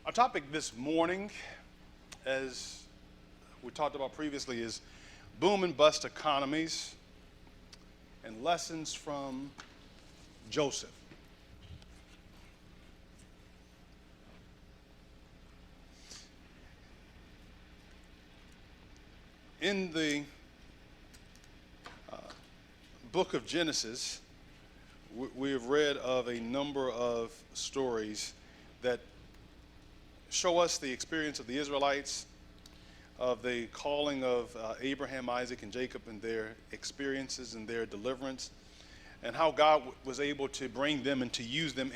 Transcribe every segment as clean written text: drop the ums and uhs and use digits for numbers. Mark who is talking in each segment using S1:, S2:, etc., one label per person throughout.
S1: Our topic this morning, as we talked about previously, is boom and bust economies and lessons from Joseph. In the book of Genesis, we have read of a number of stories that show us the experience of the Israelites, of the calling of Abraham, Isaac, and Jacob, and their experiences and their deliverance, and how God was able to bring them and to use them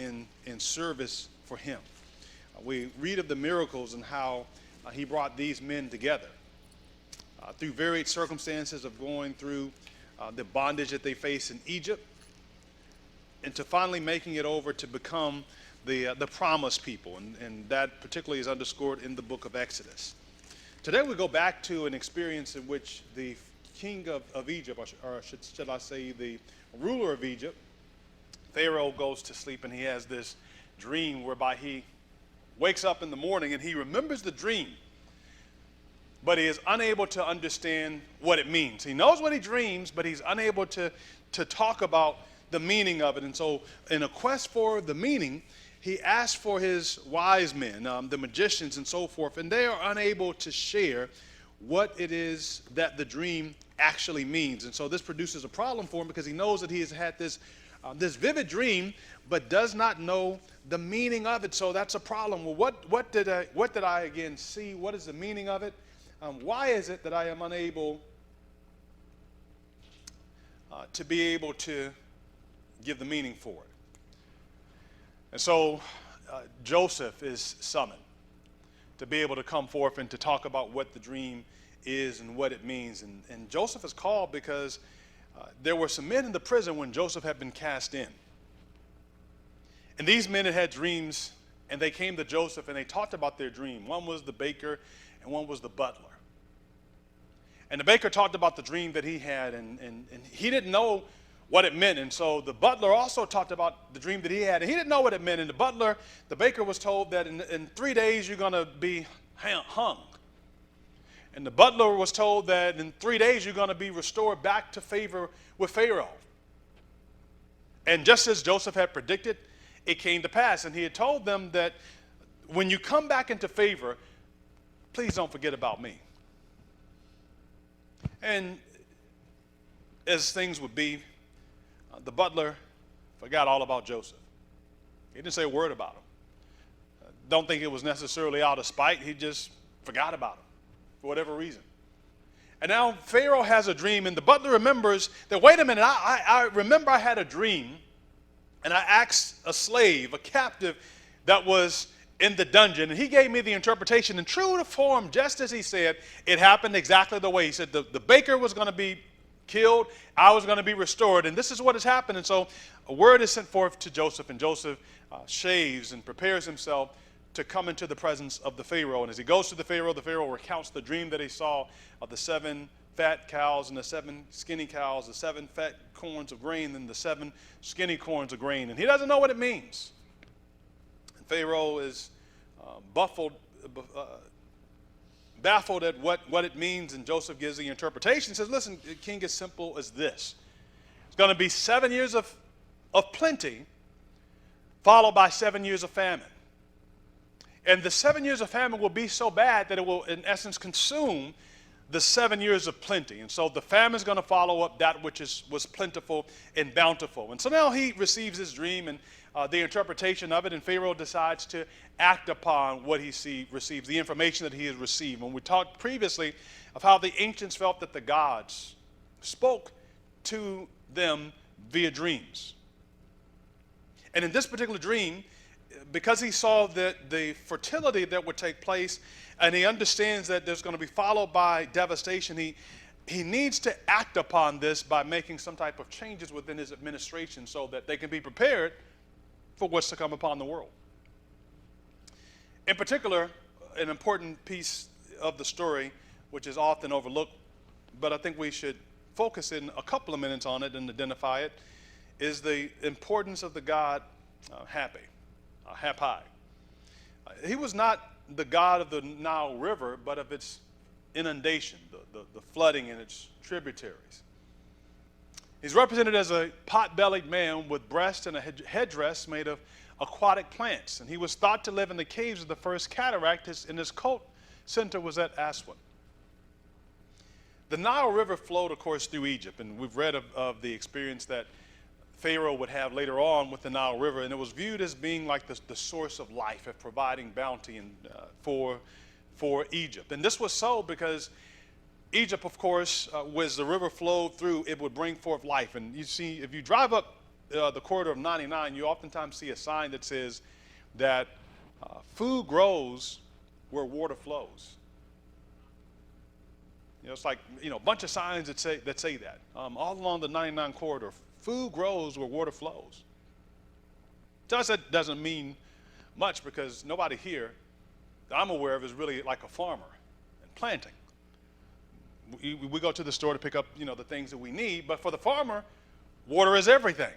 S1: in service for Him. We read of the miracles and how He brought these men together through varied circumstances of going through the bondage that they faced in Egypt, and to finally making it over to become the promised people, and that particularly is underscored in the book of Exodus. Today we go back to an experience in which the king of Egypt, or should I say the ruler of Egypt, Pharaoh, goes to sleep, and he has this dream whereby he wakes up in the morning and he remembers the dream, but he is unable to understand what it means. He knows what he dreams, but he's unable to talk about the meaning of it. And so in a quest for the meaning, he asked for his wise men, the magicians and so forth, and they are unable to share what it is that the dream actually means. And so this produces a problem for him because he knows that he has had this vivid dream, but does not know the meaning of it. So that's a problem. Well, what did I again see? What is the meaning of it? Why is it that I am unable to be able to give the meaning for it? And so Joseph is summoned to be able to come forth and to talk about what the dream is and what it means. And Joseph is called because there were some men in the prison when Joseph had been cast in. And these men had dreams, and they came to Joseph and they talked about their dream. One was the baker and one was the butler. And the baker talked about the dream that he had, and he didn't know what it meant. And so the butler also talked about the dream that he had, and he didn't know what it meant. And the baker was told that in 3 days you're going to be hung. And the butler was told that in 3 days you're going to be restored back to favor with Pharaoh. And just as Joseph had predicted, it came to pass. And he had told them that when you come back into favor, please don't forget about me. And as things would be, the butler forgot all about Joseph. He didn't say a word about him. Don't think it was necessarily out of spite. He just forgot about him for whatever reason. And now Pharaoh has a dream, and the butler remembers that, wait a minute, I remember I had a dream, and I asked a slave, a captive that was in the dungeon, and he gave me the interpretation, and true to form, just as he said, it happened exactly the way he said. The baker was going to be killed, I was going to be restored, and this is what has happened. And so a word is sent forth to Joseph, and Joseph shaves and prepares himself to come into the presence of the Pharaoh. And as he goes to the Pharaoh recounts the dream that he saw of the 7 fat cows and the 7 skinny cows, the 7 fat corns of grain and the 7 skinny corns of grain, and he doesn't know what it means. And Pharaoh is baffled at what it means, and Joseph gives the interpretation. He says, listen, king, as simple as this. It's going to be 7 years of plenty, followed by 7 years of famine. And the 7 years of famine will be so bad that it will, in essence, consume the 7 years of plenty. And so the famine is going to follow up that which was plentiful and bountiful. And so now he receives his dream and the interpretation of it, and Pharaoh decides to act upon what he receives, the information that he has received. When we talked previously of how the ancients felt that the gods spoke to them via dreams. And in this particular dream, because he saw the fertility that would take place, and he understands that there's going to be followed by devastation, he needs to act upon this by making some type of changes within his administration so that they can be prepared for what's to come upon the world. In particular, an important piece of the story, which is often overlooked, but I think we should focus in a couple of minutes on it and identify it, is the importance of the god Happy. Happy. He was not the God of the Nile River, but of its inundation, the flooding and its tributaries. He's represented as a pot-bellied man with breast and a headdress made of aquatic plants. And he was thought to live in the caves of the first cataract, and his cult center was at Aswan. The Nile River flowed, of course, through Egypt, and we've read of the experience that Pharaoh would have later on with the Nile River, and it was viewed as being like the source of life, of providing bounty for Egypt. And this was so because Egypt, of course, as the river flowed through, it would bring forth life. And you see, if you drive up the corridor of 99, you oftentimes see a sign that says that food grows where water flows. It's like, a bunch of signs that say that. All along the 99 corridor, food grows where water flows. To us, that doesn't mean much because nobody here that I'm aware of is really like a farmer and planting. We go to the store to pick up, the things that we need, but for the farmer, water is everything.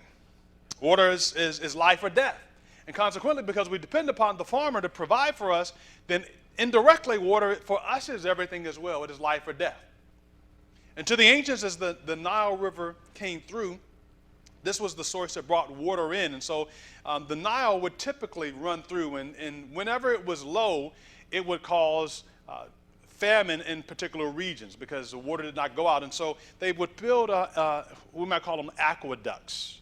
S1: Water is life or death. And consequently, because we depend upon the farmer to provide for us, then indirectly, water for us is everything as well. It is life or death. And to the ancients, as the Nile River came through, this was the source that brought water in. And so the Nile would typically run through, and whenever it was low, it would cause famine in particular regions because the water did not go out. And so they would build, we might call them aqueducts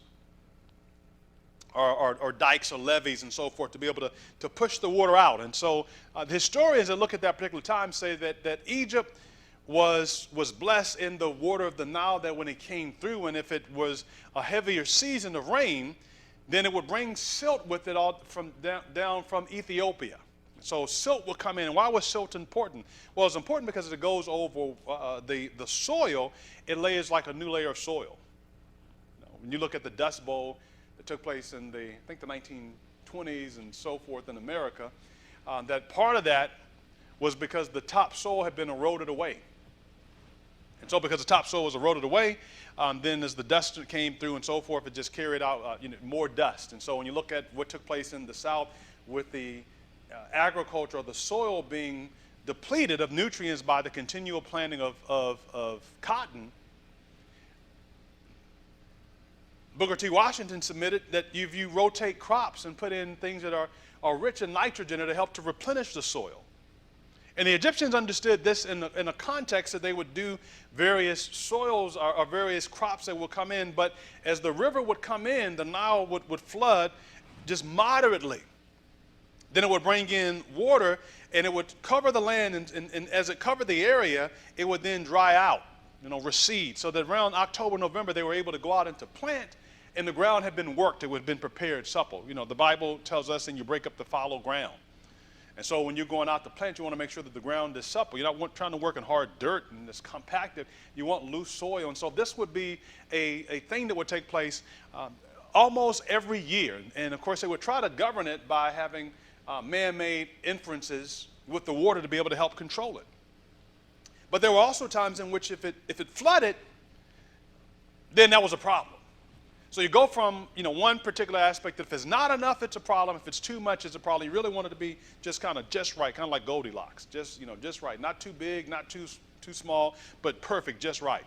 S1: or dikes or levees and so forth to be able to push the water out. And so the historians that look at that particular time say that Egypt was blessed in the water of the Nile, that when it came through, and if it was a heavier season of rain, then it would bring silt with it all from down from Ethiopia. So silt will come in. And why was silt important? Well, it's important because it goes over the soil. It layers like a new layer of soil. When you look at the Dust Bowl that took place in the 1920s and so forth in America, that part of that was because the topsoil had been eroded away. And so because the topsoil was eroded away, then as the dust came through and so forth, it just carried out more dust. And so when you look at what took place in the South with the agriculture, or the soil being depleted of nutrients by the continual planting of cotton, Booker T. Washington submitted that if you rotate crops and put in things that are rich in nitrogen, it'll help to replenish the soil. And the Egyptians understood this in a context that they would do various soils or various crops that will come in, but as the river would come in, the Nile would flood just moderately. Then it would bring in water, and it would cover the land, and as it covered the area, it would then dry out, recede. So that around October, November, they were able to go out and to plant, and the ground had been worked. It would have been prepared supple. The Bible tells us, and you break up the fallow ground. And so when you're going out to plant, you want to make sure that the ground is supple. You're not trying to work in hard dirt and it's compacted. You want loose soil. And so this would be a thing that would take place almost every year. And of course, they would try to govern it by having man-made inferences with the water to be able to help control it. But there were also times in which if it flooded, then that was a problem. So you go from one particular aspect. If it's not enough, it's a problem. If it's too much, it's a problem. You really want it to be just right, kind of like Goldilocks, just right. Not too big, not too small, but perfect, just right.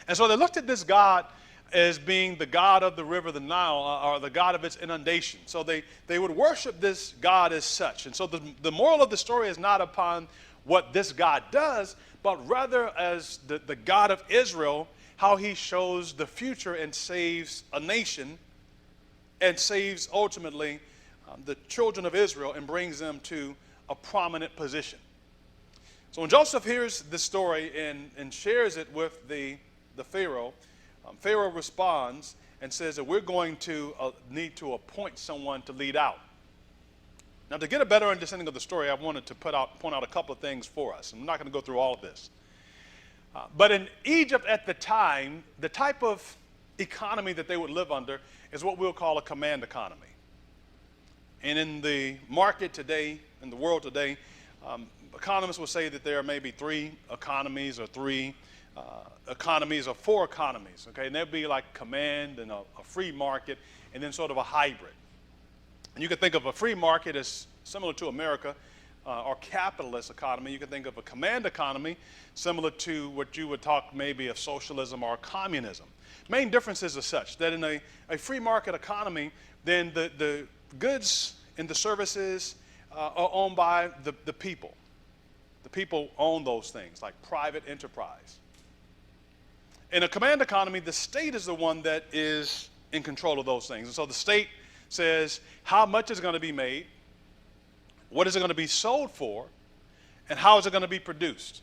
S1: And so they looked at this God as being the God of the river, the Nile, or the God of its inundation. So they would worship this God as such. And so the moral of the story is not upon what this God does, but rather as the God of Israel, how he shows the future and saves a nation and saves ultimately the children of Israel and brings them to a prominent position. So when Joseph hears this story and shares it with the Pharaoh, Pharaoh responds and says that we're going to need to appoint someone to lead out. Now, to get a better understanding of the story, I wanted to point out a couple of things for us. I'm not going to go through all of this. But in Egypt at the time, the type of economy that they would live under is what we'll call a command economy. And in the market today, in the world today, economists will say that there are maybe three economies or four economies, okay? And there'd be like command and a free market and then sort of a hybrid. And you can think of a free market as similar to America, or capitalist economy. You can think of a command economy, similar to what you would talk maybe of socialism or communism. Main differences are such that in a free market economy, then the goods and the services are owned by the people. The people own those things, like private enterprise. In a command economy, the state is the one that is in control of those things. And so the state says how much is going to be made, what is it going to be sold for, and how is it going to be produced.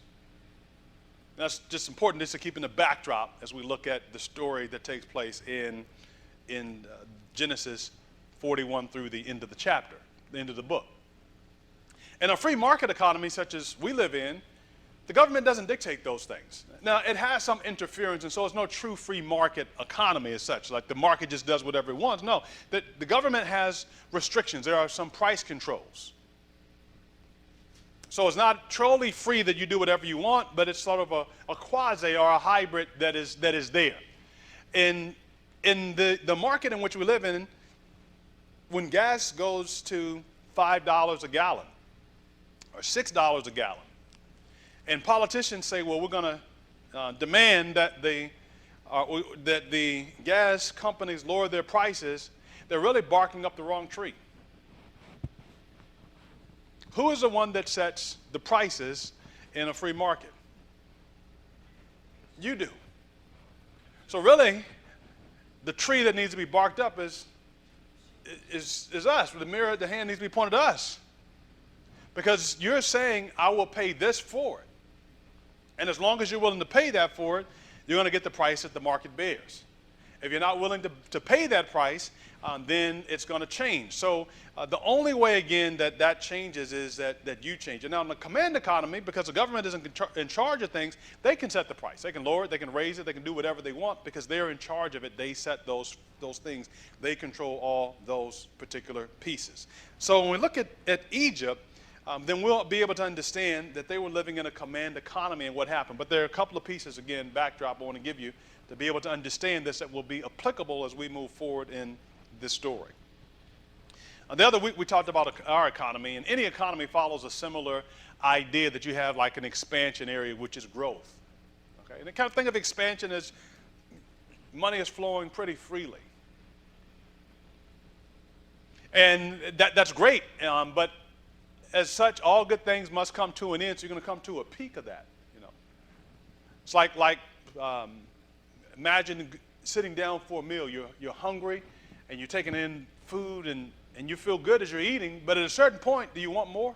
S1: That's just important just to keep in the backdrop as we look at the story that takes place in Genesis 41 through the end of the chapter, the end of the book. In a free market economy such as we live in, the government doesn't dictate those things. Now, it has some interference, and so it's no true free market economy as such, like the market just does whatever it wants. No, the government has restrictions. There are some price controls. So it's not totally free that you do whatever you want, but it's sort of a quasi or a hybrid that is there. In the market in which we live in, when gas goes to $5 a gallon or $6 a gallon, and politicians say, well, we're going to demand that the gas companies lower their prices, they're really barking up the wrong tree. Who is the one that sets the prices in a free market? You do. So really, the tree that needs to be barked up is us. The hand needs to be pointed at us. Because you're saying, I will pay this for it. And as long as you're willing to pay that for it, you're going to get the price that the market bears. If you're not willing to pay that price, then it's going to change. So the only way, again, that changes is that you change it. Now, in the command economy, because the government isn't in charge of things, they can set the price. They can lower it, they can raise it, they can do whatever they want because they're in charge of it. They set those things. They control all those particular pieces. So when we look at Egypt, then we'll be able to understand that they were living in a command economy and what happened. But there are a couple of pieces, again, backdrop I want to give you to be able to understand this that will be applicable as we move forward in this story. The other week we talked about our economy, and any economy follows a similar idea that you have like an expansion area, which is growth. Okay, and the kind of think of expansion as money is flowing pretty freely. And that's great, but as such, all good things must come to an end, so you're going to come to a peak of that. It's like imagine sitting down for a meal. You're hungry, and you're taking in food, and you feel good as you're eating, but at a certain point, do you want more?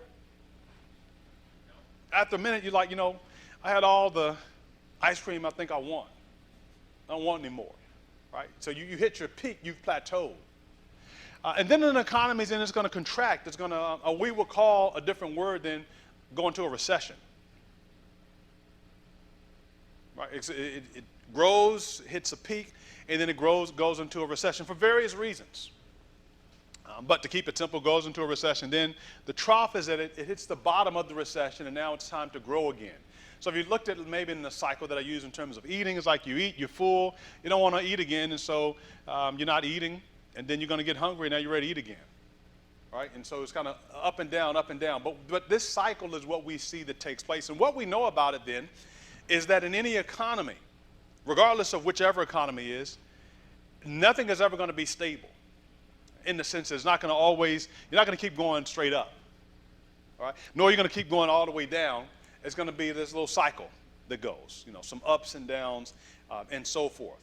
S1: After a minute, you're like, I had all the ice cream I think I want. I don't want any more, right? So you hit your peak, you've plateaued. And then in economies, then it's going to contract. It's going to, we will call a different word than go into a recession. Right? It grows, hits a peak, and then it goes into a recession for various reasons. But to keep it simple, goes into a recession. Then the trough is that it hits the bottom of the recession, and now it's time to grow again. So if you looked at maybe in the cycle that I use in terms of eating, it's like you eat, you're full, you don't want to eat again, and so you're not eating. And then you're going to get hungry, and now you're ready to eat again, right? And so it's kind of up and down, up and down. But this cycle is what we see that takes place. And what we know about it then is that in any economy, regardless of whichever economy is, nothing is ever going to be stable in the sense that it's not going to always, you're not going to keep going straight up, all right? Nor are you going to keep going all the way down. It's going to be this little cycle that goes, some ups and downs and so forth.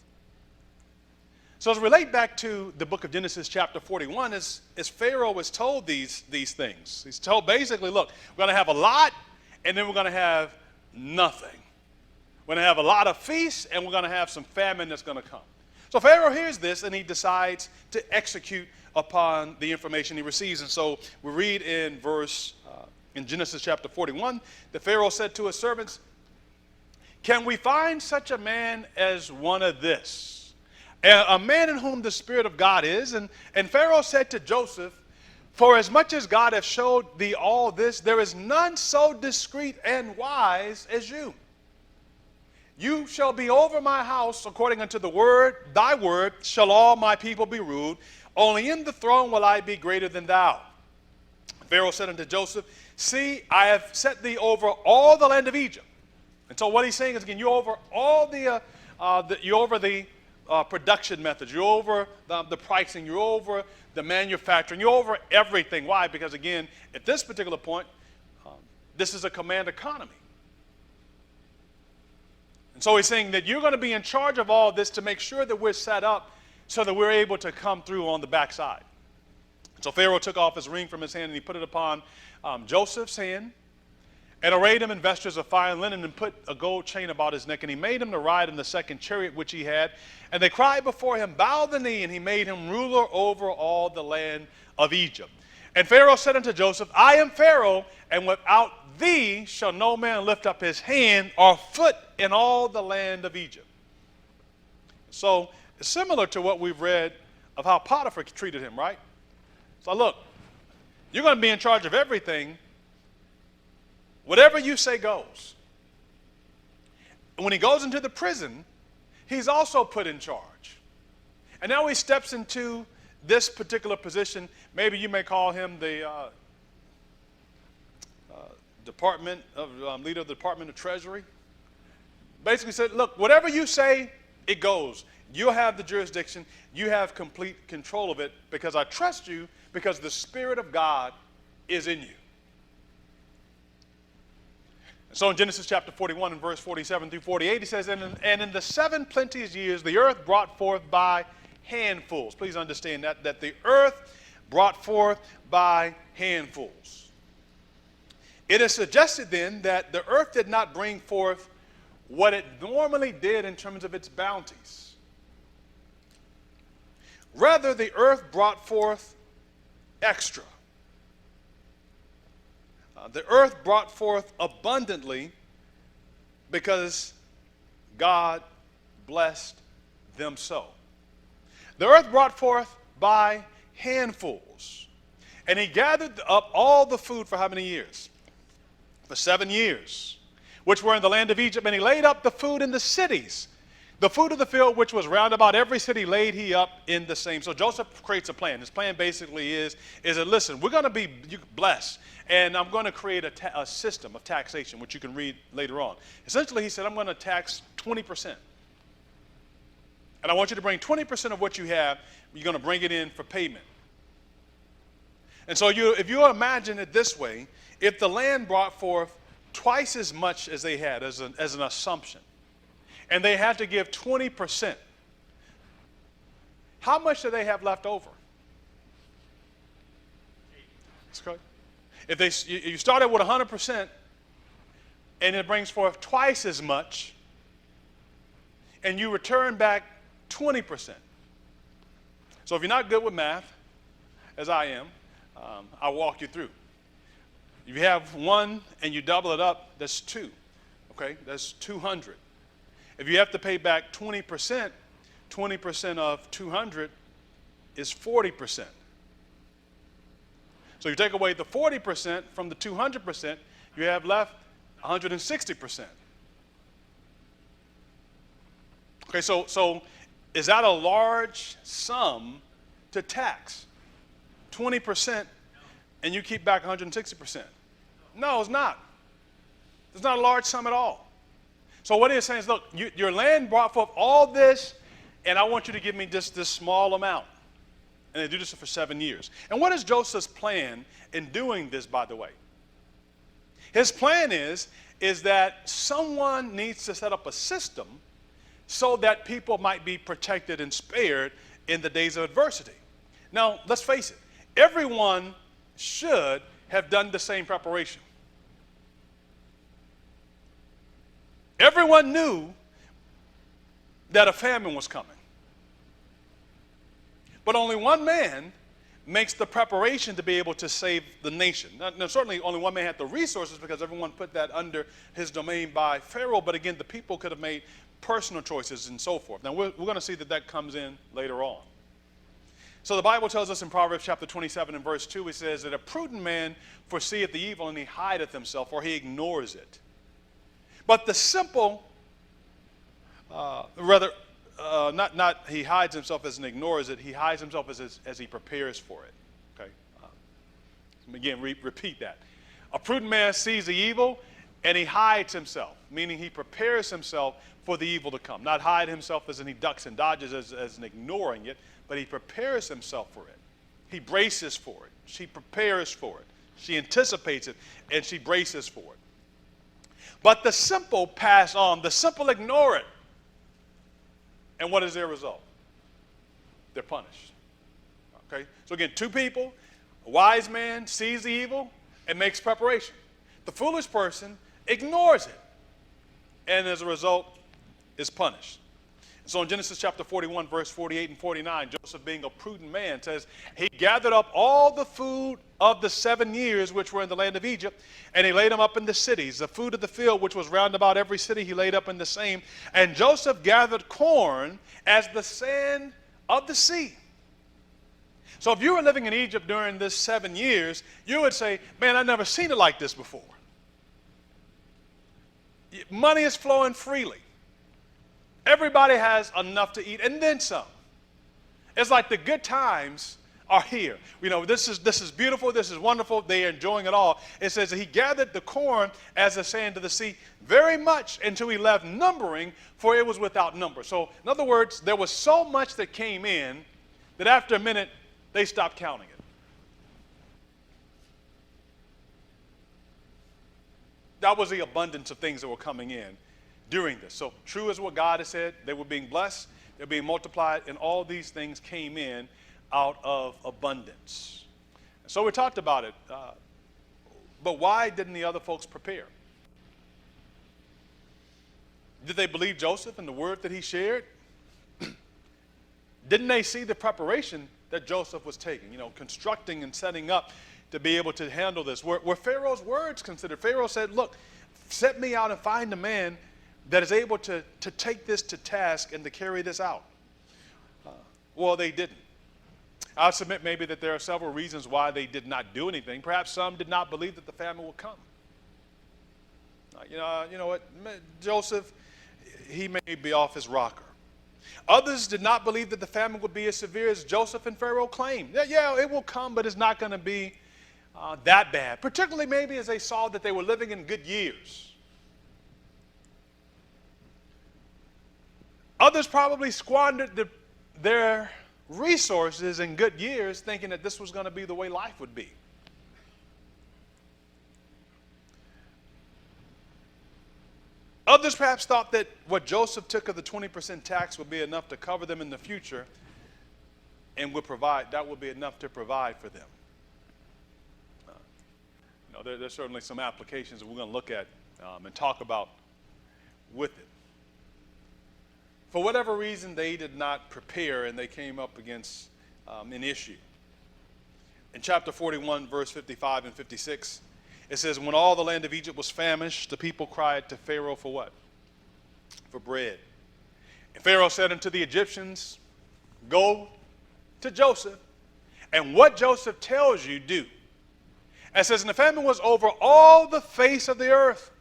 S1: So as we relate back to the book of Genesis chapter 41, as Pharaoh was told these things, he's told basically, look, we're going to have a lot, and then we're going to have nothing. We're going to have a lot of feasts, and we're going to have some famine that's going to come. So Pharaoh hears this, and he decides to execute upon the information he receives. And so we read in in Genesis chapter 41, that Pharaoh said to his servants, "Can we find such a man as one of this? A man in whom the Spirit of God is." And Pharaoh said to Joseph, "For as much as God hath showed thee all this, there is none so discreet and wise as you. You shall be over my house according unto the word, thy word shall all my people be ruled. Only in the throne will I be greater than thou." Pharaoh said unto Joseph, see, I have set thee over all the land of Egypt. And so what he's saying is, again, you're over all you're over the production methods. You're over the pricing. You're over the manufacturing. You're over everything. Why? Because, again, at this particular point, this is a command economy. And so he's saying that you're going to be in charge of all this to make sure that we're set up so that we're able to come through on the backside. So Pharaoh took off his ring from his hand and he put it upon Joseph's hand and arrayed him in vestures of fine linen and put a gold chain about his neck. And he made him to ride in the second chariot which he had. And they cried before him, bow the knee, and he made him ruler over all the land of Egypt. And Pharaoh said unto Joseph, I am Pharaoh, and without thee shall no man lift up his hand or foot in all the land of Egypt. So it's similar to what we've read of how Potiphar treated him, right? So look, you're going to be in charge of everything. Whatever you say goes. And when he goes into the prison, he's also put in charge. And now he steps into this particular position. Maybe you may call him the leader of the Department of Treasury. Basically said, look, whatever you say, it goes. You'll have the jurisdiction. You have complete control of it because I trust you because the Spirit of God is in you. So in Genesis chapter 41 and verse 47 through 48, he says, and in the 7 plenteous years, the earth brought forth by handfuls. Please understand that the earth brought forth by handfuls. It is suggested then that the earth did not bring forth what it normally did in terms of its bounties. Rather, the earth brought forth extra. The earth brought forth abundantly because God blessed them so. The earth brought forth by handfuls. And he gathered up all the food for how many years? For 7 years, which were in the land of Egypt. And he laid up the food in the cities. The food of the field, which was round about every city, laid he up in the same. So Joseph creates a plan. His plan basically is that, listen, we're going to be blessed. And I'm going to create a system of taxation, which you can read later on. Essentially, he said, I'm going to tax 20%. And I want you to bring 20% of what you have. You're going to bring it in for payment. And so if you imagine it this way, if the land brought forth twice as much as they had as an assumption, and they had to give 20%, how much do they have left over? That's correct. If you started with 100% and it brings forth twice as much and you return back 20%. So if you're not good with math, as I am, I'll walk you through. If you have 1 and you double it up, that's 2. Okay, that's 200. If you have to pay back 20%, 20% of 200 is 40%. So you take away the 40% from the 200%, you have left 160%. Okay, so is that a large sum to tax? 20% and you keep back 160%? No, it's not. It's not a large sum at all. So what he's saying is, look, your land brought forth all this, and I want you to give me just this small amount. And they do this for 7 years. And what is Joseph's plan in doing this, by the way? His plan is that someone needs to set up a system so that people might be protected and spared in the days of adversity. Now, let's face it. Everyone should have done the same preparation. Everyone knew that a famine was coming. But only one man makes the preparation to be able to save the nation. Now, certainly only one man had the resources because everyone put that under his domain by Pharaoh. But again, the people could have made personal choices and so forth. Now, we're going to see that comes in later on. So the Bible tells us in Proverbs chapter 27 and verse 2, it says that a prudent man foreseeth the evil and he hideth himself, or he ignores it. But the simple, not he hides himself as and ignores it, he hides himself as he prepares for it. Okay. Again, repeat that. A prudent man sees the evil and he hides himself, meaning he prepares himself for the evil to come. Not hide himself as in he ducks and dodges as in ignoring it, but he prepares himself for it. He braces for it. She prepares for it. She anticipates it, and she braces for it. But the simple pass on. The simple ignore it. And what is their result? They're punished. Okay? So again, two people. A wise man sees the evil and makes preparation. The foolish person ignores it, and as a result is punished. So in Genesis chapter 41, verse 48 and 49, Joseph, being a prudent man, says, he gathered up all the food of the 7 years which were in the land of Egypt, and he laid them up in the cities. The food of the field which was round about every city he laid up in the same. And Joseph gathered corn as the sand of the sea. So if you were living in Egypt during this 7 years, you would say, man, I've never seen it like this before. Money is flowing freely. Everybody has enough to eat and then some. It's like the good times are here. You know, this is beautiful, this is wonderful, they are enjoying it all. It says that he gathered the corn as the sand of the sea very much until he left numbering, for it was without number. So in other words, there was so much that came in that after a minute they stopped counting it. That was the abundance of things that were coming in during this. So true as what God has said, they were being blessed, they're being multiplied, and all these things came in out of abundance. So we talked about it, but why didn't the other folks prepare? Did they believe Joseph and the word that he shared? Didn't they see the preparation that Joseph was taking, you know, constructing and setting up to be able to handle this? Were Pharaoh's words considered? Pharaoh said, look, set me out and find a man that is able to take this to task and to carry this out. Well, they didn't. I'll submit maybe that there are several reasons why they did not do anything. Perhaps some did not believe that the famine would come. You know what, Joseph, he may be off his rocker. Others did not believe that the famine would be as severe as Joseph and Pharaoh claimed. Yeah, it will come, but it's not going to be that bad. Particularly maybe as they saw that they were living in good years. Others probably squandered their resources in good years thinking that this was going to be the way life would be. Others perhaps thought that what Joseph took of the 20% tax would be enough to cover them in the future and that would be enough to provide for them. There's certainly some applications that we're going to look at and talk about with it. For whatever reason, they did not prepare and they came up against an issue. In chapter 41, verse 55 and 56, it says, when all the land of Egypt was famished, the people cried to Pharaoh for what? For bread. And Pharaoh said unto the Egyptians, go to Joseph, and what Joseph tells you, do. And it says, and the famine was over all the face of the earth.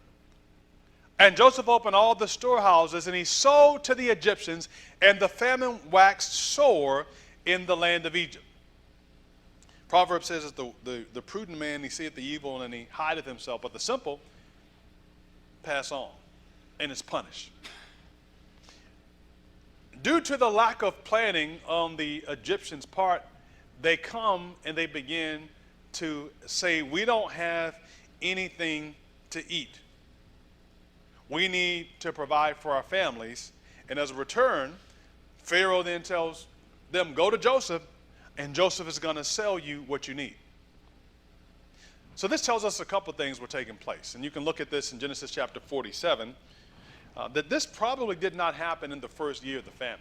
S1: And Joseph opened all the storehouses, and he sold to the Egyptians, and the famine waxed sore in the land of Egypt. Proverbs says that the prudent man, he seeth the evil, and he hideth himself, but the simple pass on and is punished. Due to the lack of planning on the Egyptians' part, they come and they begin to say, we don't have anything to eat. We need to provide for our families. And as a return, Pharaoh then tells them, go to Joseph, and Joseph is going to sell you what you need. So this tells us a couple things were taking place. And you can look at this in Genesis chapter 47, that this probably did not happen in the first year of the famine.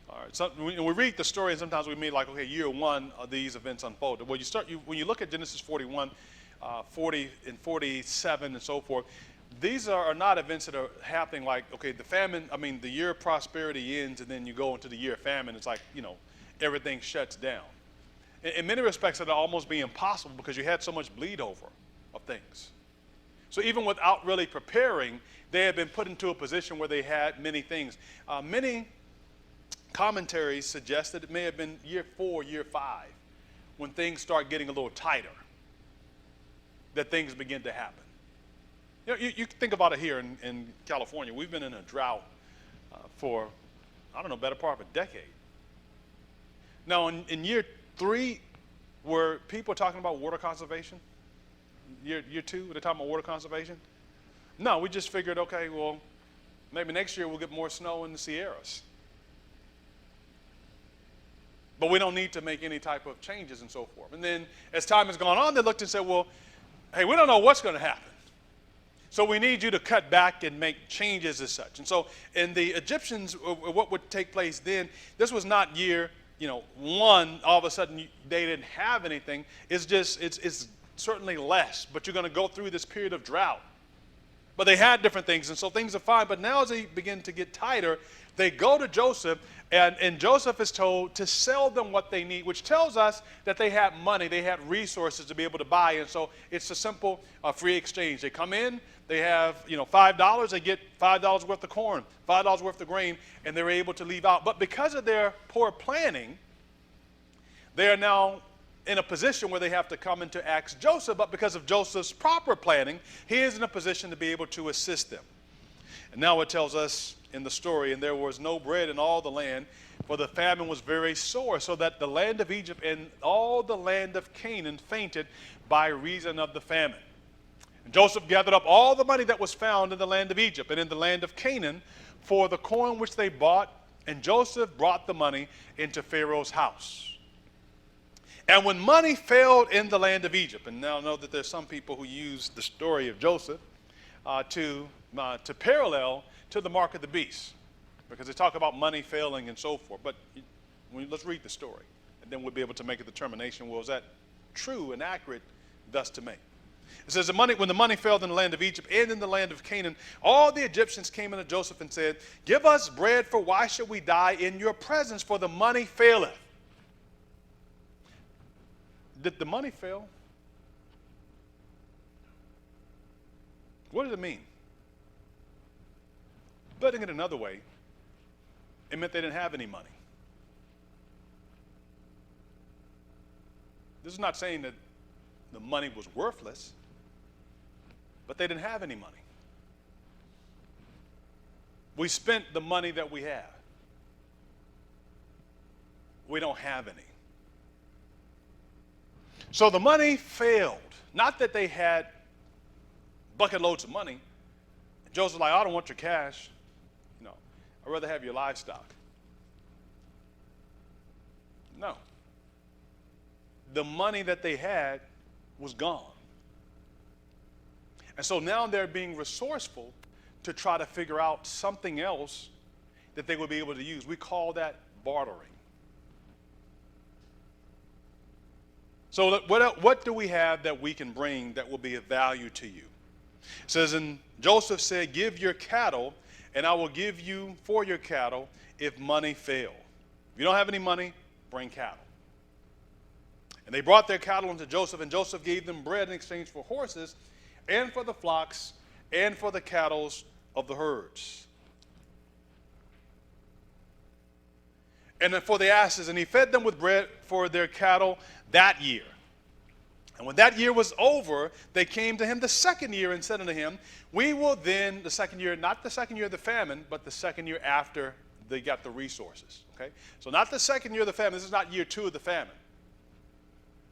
S1: All right, so we read the story, and sometimes we mean like, okay, year one of these events unfolded. Well, when you look at Genesis 41, 40 and 47 and so forth, these are not events that are happening like, okay, the year of prosperity ends and then you go into the year of famine. It's like, everything shuts down. In many respects, it'll almost be impossible because you had so much bleed over of things. So even without really preparing, they had been put into a position where they had many things. Many commentaries suggest that it may have been year 4, year 5, when things start getting a little tighter, that things begin to happen. You think about it here in California. We've been in a drought for, I don't know, better part of a decade. Now, in year 3, were people talking about water conservation? Year 2, were they talking about water conservation? No, we just figured, okay, well, maybe next year we'll get more snow in the Sierras. But we don't need to make any type of changes and so forth. And then as time has gone on, they looked and said, well, hey, we don't know what's going to happen. So we need you to cut back and make changes as such. And so in the Egyptians, what would take place then, this was not year 1, all of a sudden they didn't have anything. It's just, it's certainly less. But you're going to go through this period of drought. But they had different things, and so things are fine. But now as they begin to get tighter, they go to Joseph, and Joseph is told to sell them what they need, which tells us that they had money, they had resources to be able to buy. And so it's a simple free exchange. They come in, they have $5, they get $5 worth of corn, $5 worth of grain, and they're able to leave out. But because of their poor planning, they are now in a position where they have to come in to ask Joseph, but because of Joseph's proper planning, he is in a position to be able to assist them. And now it tells us in the story, and there was no bread in all the land, for the famine was very sore, so that the land of Egypt and all the land of Canaan fainted by reason of the famine. And Joseph gathered up all the money that was found in the land of Egypt and in the land of Canaan for the corn which they bought, and Joseph brought the money into Pharaoh's house. And when money failed in the land of Egypt, and now know that there's some people who use the story of Joseph to parallel to the mark of the beast, because they talk about money failing and so forth. But let's read the story, and then we'll be able to make a determination, well, is that true and accurate thus to make? It says, when the money failed in the land of Egypt and in the land of Canaan, all the Egyptians came unto Joseph and said, give us bread, for why should we die in your presence, for the money faileth. Did the money fail? What does it mean? Putting it another way, it meant they didn't have any money. This is not saying that the money was worthless, but they didn't have any money. We spent the money that we have. We don't have any. So the money failed. Not that they had bucket loads of money. Joseph's like, I don't want your cash. I'd rather have your livestock. No. The money that they had was gone. And so now they're being resourceful to try to figure out something else that they will be able to use. We call that bartering. So what do we have that we can bring that will be of value to you? It says, and Joseph said, give your cattle, and I will give you for your cattle if money fail. If you don't have any money, bring cattle. And they brought their cattle unto Joseph, and Joseph gave them bread in exchange for horses, and for the flocks, and for the cattle of the herds. And then for the asses, and he fed them with bread for their cattle that year. And when that year was over, they came to him the second year and said unto him, we will then, the second year, not the second year of the famine, but the second year after they got the resources. Okay? So not the second year of the famine. This is not year 2 of the famine.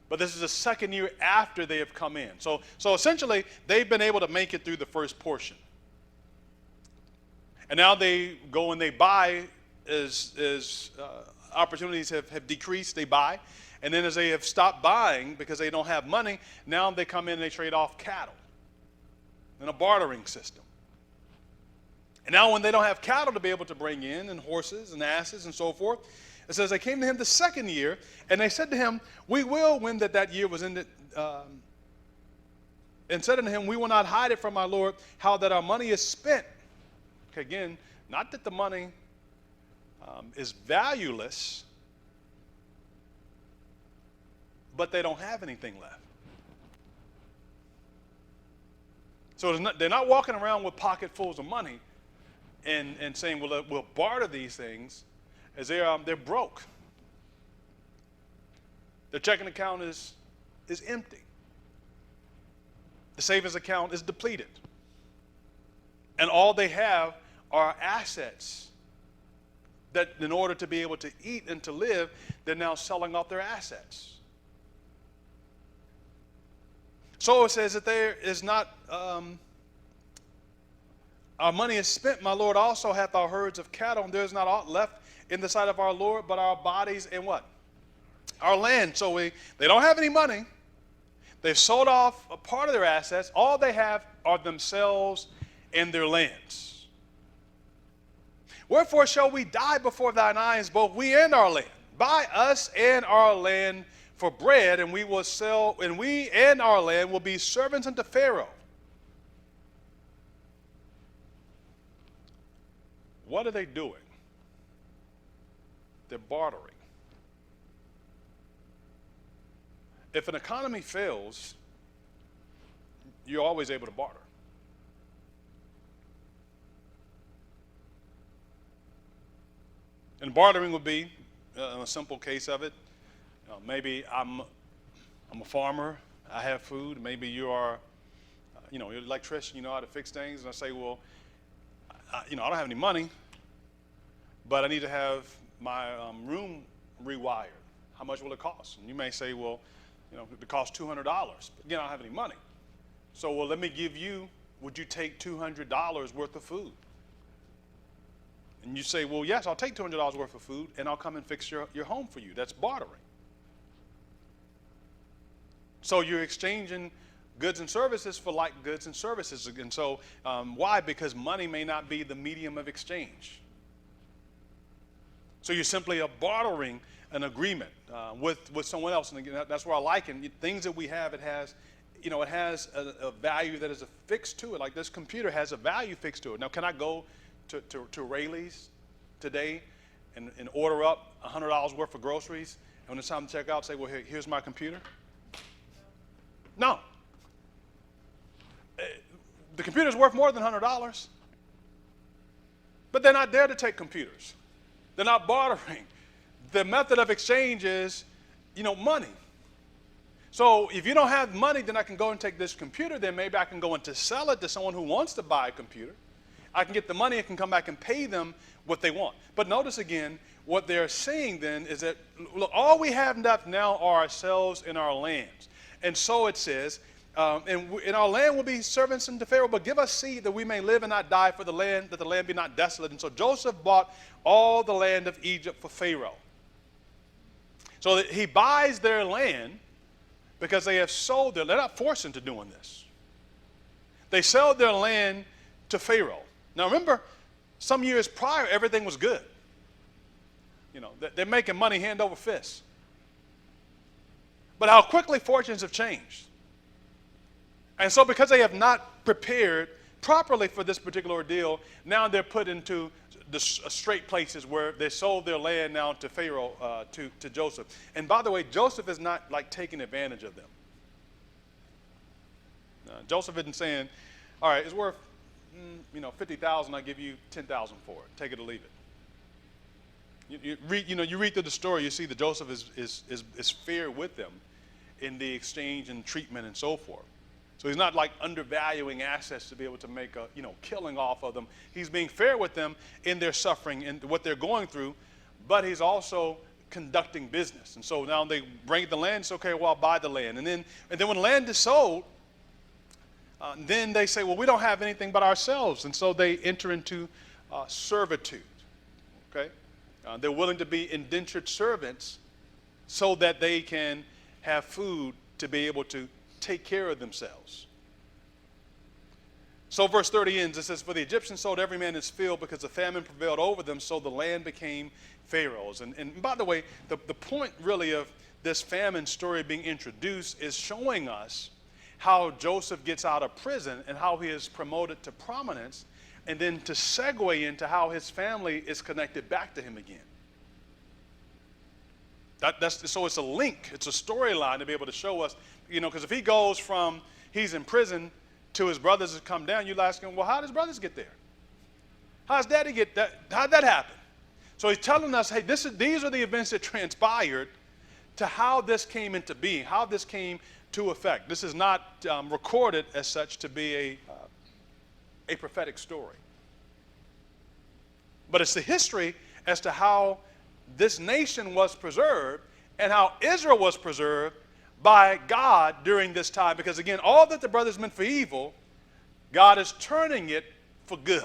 S1: But this is the second year after they have come in. So essentially, they've been able to make it through the first portion. And now they go and they buy as opportunities have decreased, they buy. And then as they have stopped buying because they don't have money, now they come in and they trade off cattle in a bartering system. And now when they don't have cattle to be able to bring in, and horses and asses and so forth, it says they came to him the second year, and they said to him, we will, when that year was ended, and said unto him, we will not hide it from our Lord, how that our money is spent. Okay, again, not that the money is valueless, but they don't have anything left. So they're not walking around with pocketfuls of money and saying, well, we'll barter these things, as they're broke. Their checking account is empty. The savings account is depleted. And all they have are assets that in order to be able to eat and to live, they're now selling off their assets. So it says that there is not, our money is spent, my Lord also hath our herds of cattle, and there is not aught left in the sight of our Lord, but our bodies and what? Our land. So they don't have any money. They've sold off a part of their assets. All they have are themselves and their lands. Wherefore shall we die before thine eyes, both we and our land? Buy us and our land for bread, and we will sell, and we and our land will be servants unto Pharaoh. What are they doing? They're bartering. If an economy fails, you're always able to barter. And bartering would be a simple case of it. Maybe I'm a farmer. I have food. Maybe you are, you're an electrician. You know how to fix things. And I say, well, I don't have any money, but I need to have my room rewired. How much will it cost? And you may say, well, it costs $200. But again, I don't have any money. So, well, let me give you, would you take $200 worth of food? And you say, well, yes, I'll take $200 worth of food, and I'll come and fix your home for you. That's bartering. So you're exchanging goods and services for like goods and services. And so why? Because money may not be the medium of exchange. So you're simply bartering an agreement with someone else. And again, that's where I liken things that we have. It has, it has a value that is affixed to it. Like this computer has a value fixed to it. Now, can I go to Rayleigh's today and order up $100 worth of groceries, and when it's time to check out, say, well, here's my computer? No. The computer's worth more than $100, but they're not there to take computers. They're not bartering. The method of exchange is, money. So if you don't have money, then I can go and take this computer. Then maybe I can go and to sell it to someone who wants to buy a computer. I can get the money and can come back and pay them what they want. But notice again, what they're saying then is that, look, all we have left now are ourselves and our lands. And so it says, and our land will be servants unto Pharaoh, but give us seed that we may live and not die for the land, that the land be not desolate. And so Joseph bought all the land of Egypt for Pharaoh. So that he buys their land because they have sold they're not forced into doing this. They sell their land to Pharaoh. Now remember, some years prior, everything was good. They're making money hand over fist. But how quickly fortunes have changed. And so because they have not prepared properly for this particular ordeal, now they're put into the straight places where they sold their land now to Pharaoh, to Joseph. And by the way, Joseph is not like taking advantage of them. Joseph isn't saying, all right, it's worth $50,000, I give you $10,000 for it. Take it or leave it. You read through the story, you see that Joseph is fair with them in the exchange and treatment and so forth. So he's not like undervaluing assets to be able to make a killing off of them. He's being fair with them in their suffering and what they're going through, but he's also conducting business. And so now they bring the land. It's okay. Well, I'll buy the land. And then when land is sold, then they say, well, we don't have anything but ourselves. And so they enter into servitude. Okay. They're willing to be indentured servants so that they can have food to be able to take care of themselves. So verse 30 ends, it says, for the Egyptians sold every man his field because the famine prevailed over them, so the land became Pharaoh's. And by the way, the point really of this famine story being introduced is showing us how Joseph gets out of prison and how he is promoted to prominence, and then to segue into how his family is connected back to him again. So it's a link, it's a storyline to be able to show us, because if he goes from he's in prison to his brothers have come down, you'll ask him, well, how did his brothers get there? How's daddy get that? How'd that happen? So he's telling us, hey, these are the events that transpired to how this came into being, how this came to effect. This is not recorded as such to be a prophetic story. But it's the history as to how this nation was preserved and how Israel was preserved by God during this time. Because again, all that the brothers meant for evil, God is turning it for good.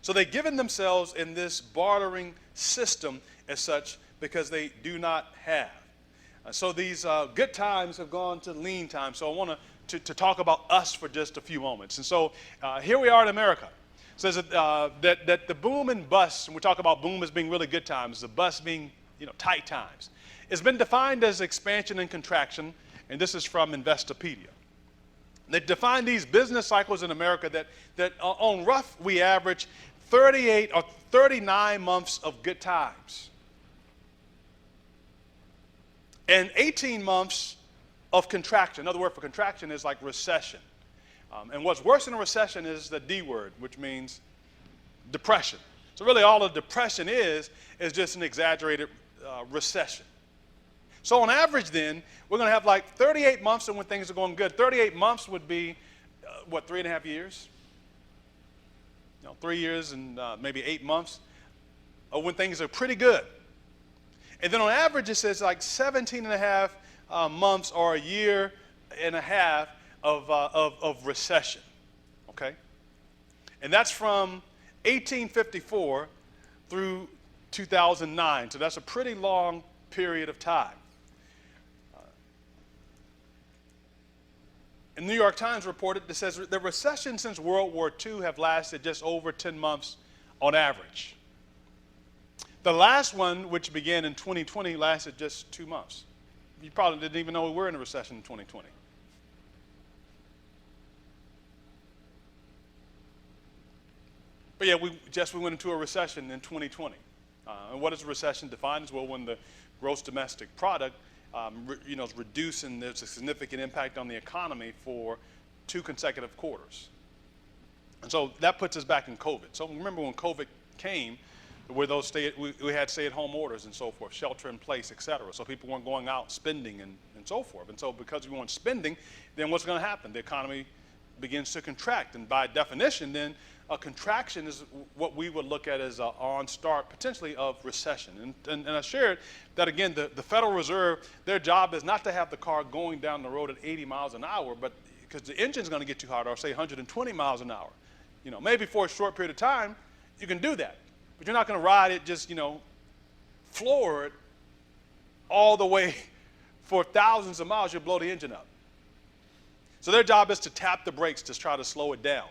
S1: So they've given themselves in this bartering system as such because they do not have. So these good times have gone to lean times. So I want to talk about us for just a few moments. And so here we are in America. It says that the boom and bust, and we talk about boom as being really good times, the bust being tight times. It's been defined as expansion and contraction, and this is from Investopedia. They define these business cycles in America that on rough we average 38 or 39 months of good times and 18 months of contraction. Another word for contraction is like recession. And what's worse than a recession is the D word, which means depression. So really all a depression is just an exaggerated recession. So on average then, we're going to have like 38 months when things are going good. 38 months would be, 3.5 years? 3 years and maybe 8 months when things are pretty good. And then on average, it says like 17 and a half months or a year and a half of recession, okay? And that's from 1854 through 2009. So that's a pretty long period of time. And the New York Times reported that says the recession since World War II have lasted just over 10 months on average. The last one, which began in 2020, lasted just 2 months. You probably didn't even know we were in a recession in 2020. But yeah, we went into a recession in 2020. And what is a recession defined as? Well, when the gross domestic product is reduced and there's a significant impact on the economy for 2 consecutive quarters. And so that puts us back in COVID. So remember when COVID came, where we had stay-at-home orders and so forth, shelter in place, et cetera. So people weren't going out spending and so forth. And so because we weren't spending, then what's going to happen? The economy begins to contract. And by definition, then a contraction is what we would look at as an on-start, potentially, of recession. And I shared that, again, the Federal Reserve, their job is not to have the car going down the road at 80 miles an hour, but because the engine's going to get too hot, or say 120 miles an hour. Maybe for a short period of time, you can do that. But you're not going to ride it just, floor it all the way for thousands of miles. You'll blow the engine up. So their job is to tap the brakes to try to slow it down.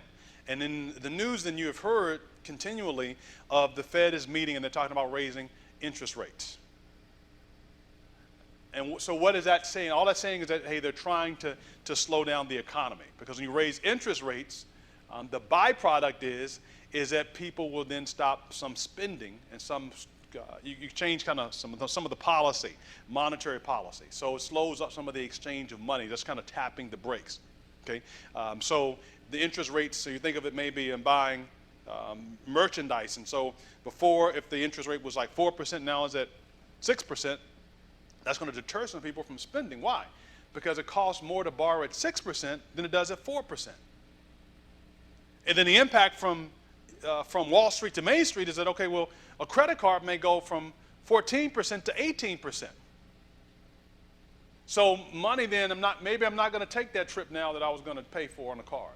S1: And in the news, then you have heard continually of the Fed is meeting and they're talking about raising interest rates. And so what is that saying? All that's saying is that, hey, they're trying to slow down the economy. Because when you raise interest rates, the byproduct is that people will then stop some spending and you change kind of some of the policy, monetary policy. So it slows up some of the exchange of money. That's kind of tapping the brakes. Okay, so the interest rates. So you think of it maybe in buying merchandise. And so before, if the interest rate was like 4%, now it's at 6%. That's going to deter some people from spending. Why? Because it costs more to borrow at 6% than it does at 4%. And then the impact from Wall Street to Main Street is that, okay, well, a credit card may go from 14% to 18%. So money then, maybe I'm not going to take that trip now that I was going to pay for on a card.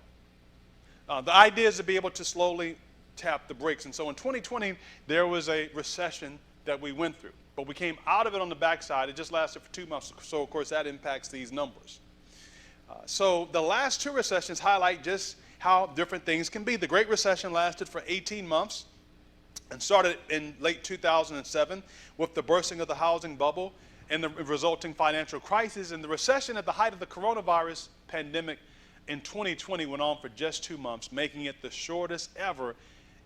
S1: The idea is to be able to slowly tap the brakes. And so in 2020, there was a recession that we went through. But we came out of it on the backside. It just lasted for 2 months. So, of course, that impacts these numbers. So the last 2 recessions highlight just how different things can be. The Great Recession lasted for 18 months and started in late 2007 with the bursting of the housing bubble and the resulting financial crisis. And the recession at the height of the coronavirus pandemic in 2020 went on for just 2 months, making it the shortest ever,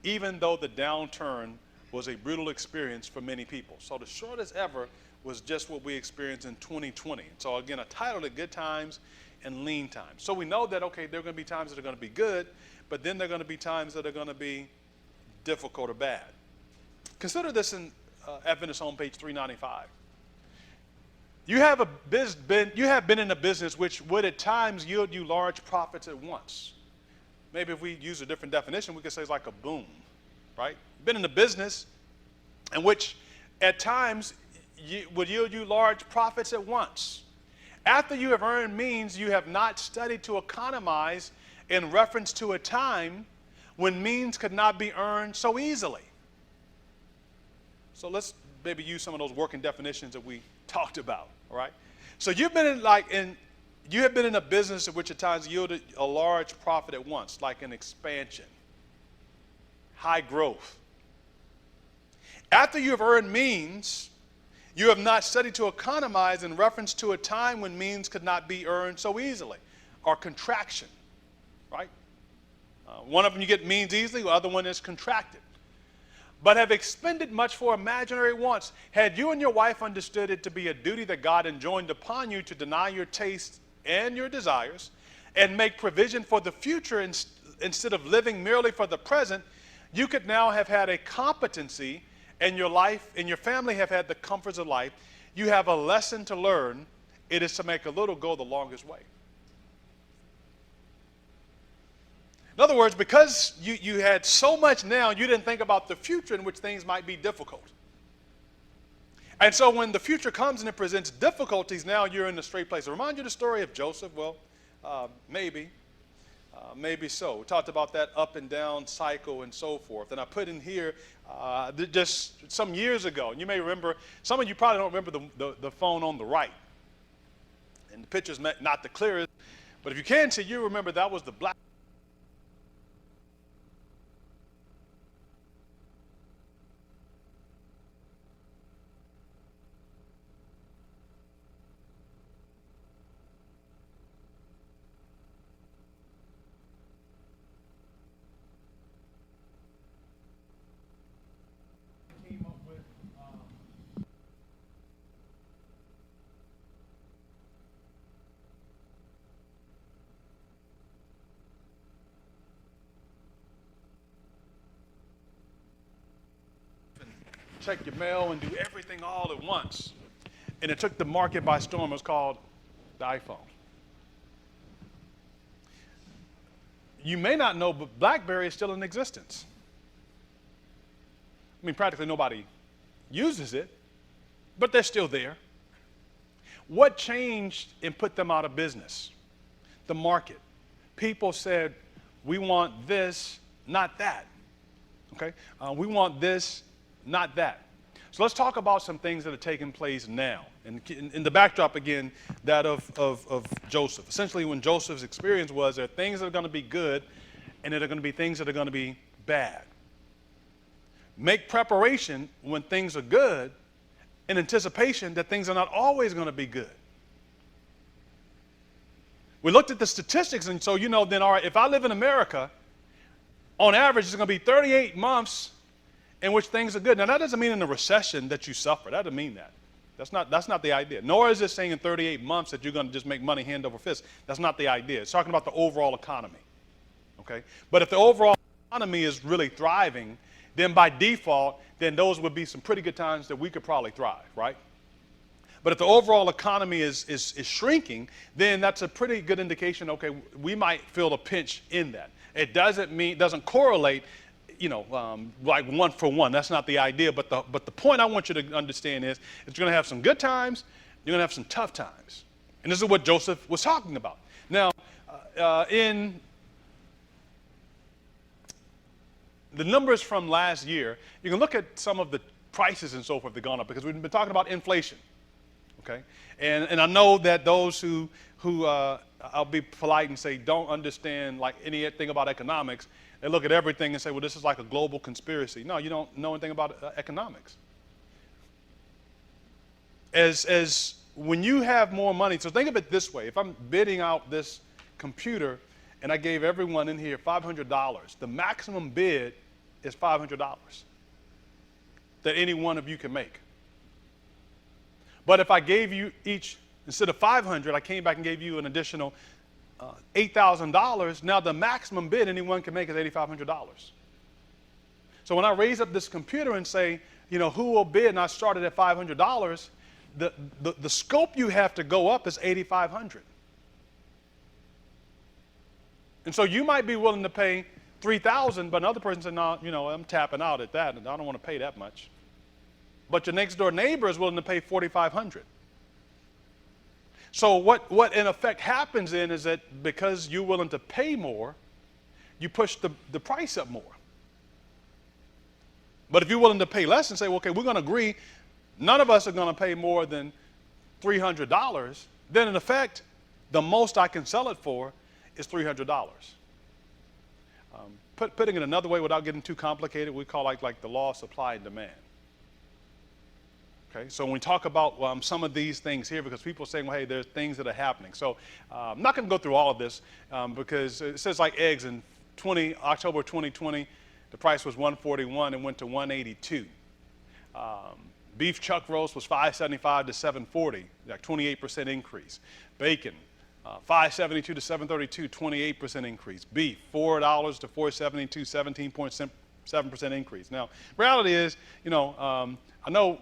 S1: even though the downturn was a brutal experience for many people. So the shortest ever was just what we experienced in 2020. So again, I titled it Good Times and Lean Times. So we know that, okay, there are going to be times that are going to be good, but then there are going to be times that are going to be difficult or bad. Consider this in Adventist homepage 395. You have you have been in a business which would at times yield you large profits at once. Maybe if we use a different definition, we could say it's like a boom, right? You've been in a business in which at times would yield you large profits at once. After you have earned means, you have not studied to economize in reference to a time when means could not be earned so easily. So let's maybe use some of those working definitions that we talked about, all right? So you have been in a business in which at times yielded a large profit at once, like an expansion, high growth. After you have earned means, you have not studied to economize in reference to a time when means could not be earned so easily, or contraction, right? One of them you get means easily, the other one is contracted. But have expended much for imaginary wants. Had you and your wife understood it to be a duty that God enjoined upon you to deny your tastes and your desires and make provision for the future instead of living merely for the present, you could now have had a competency, and your life and your family have had the comforts of life. You have a lesson to learn. It is to make a little go the longest way. In other words, because you had so much now, you didn't think about the future in which things might be difficult. And so when the future comes and it presents difficulties, now you're in the straight place. Remind you the story of Joseph? Well, maybe so. We talked about that up and down cycle and so forth. And I put in here just some years ago, and you may remember, some of you probably don't remember the phone on the right. And the picture's not the clearest, but if you can see, you remember that was the black. Check your mail and do everything all at once. And it took the market by storm. It was called the iPhone. You may not know, but BlackBerry is still in existence. I mean, practically nobody uses it, but they're still there. What changed and put them out of business? The market. People said, we want this, not that. Okay? We want this, not that. So let's talk about some things that are taking place now. And in the backdrop, again, that of Joseph. Essentially, when Joseph's experience was there are things that are going to be good and there are going to be things that are going to be bad. Make preparation when things are good in anticipation that things are not always going to be good. We looked at the statistics, and so then, all right, if I live in America, on average, it's going to be 38 months in which things are good. Now, that doesn't mean in a recession that you suffer. That doesn't mean that. That's not the idea. Nor is it saying in 38 months that you're going to just make money hand over fist. That's not the idea. It's talking about the overall economy. Okay? But if the overall economy is really thriving, then by default, then those would be some pretty good times that we could probably thrive, right? But if the overall economy is shrinking, then that's a pretty good indication, okay, we might feel a pinch in that. It doesn't correlate, like one for one. That's not the idea. But the point I want you to understand is you're going to have some good times, you're going to have some tough times. And this is what Joseph was talking about. Now, in the numbers from last year, you can look at some of the prices and so forth that have gone up because we've been talking about inflation. Okay? And I know that those who I'll be polite and say don't understand like anything about economics, they look at everything and say, well, this is like a global conspiracy. No, you don't know anything about economics. As when you have more money, so think of it this way. If I'm bidding out this computer and I gave everyone in here $500, the maximum bid is $500 that any one of you can make. But if I gave you each, instead of $500, I came back and gave you an additional $8,000. Now the maximum bid anyone can make is $8,500. So when I raise up this computer and say, who will bid, and I started at $500, the scope you have to go up is 8,500. And so you might be willing to pay 3,000, but another person said, no, I'm tapping out at that, and I don't want to pay that much. But your next door neighbor is willing to pay 4,500. So what in effect happens then is that because you're willing to pay more, you push the price up more. But if you're willing to pay less and say, well, okay, we're going to agree, none of us are going to pay more than $300, then in effect, the most I can sell it for is $300. Putting it another way without getting too complicated, we call like the law of supply and demand. Okay, so when we talk about some of these things here, because people are saying, well, hey, there's things that are happening. So I'm not going to go through all of this because it says like eggs in October 2020, the price was $141 and went to $182. Beef chuck roast was $575 to $740, like 28% increase. Bacon, $572 to $732, 28% increase. Beef, $4 to $472, 17.7% increase. Now, reality is, I know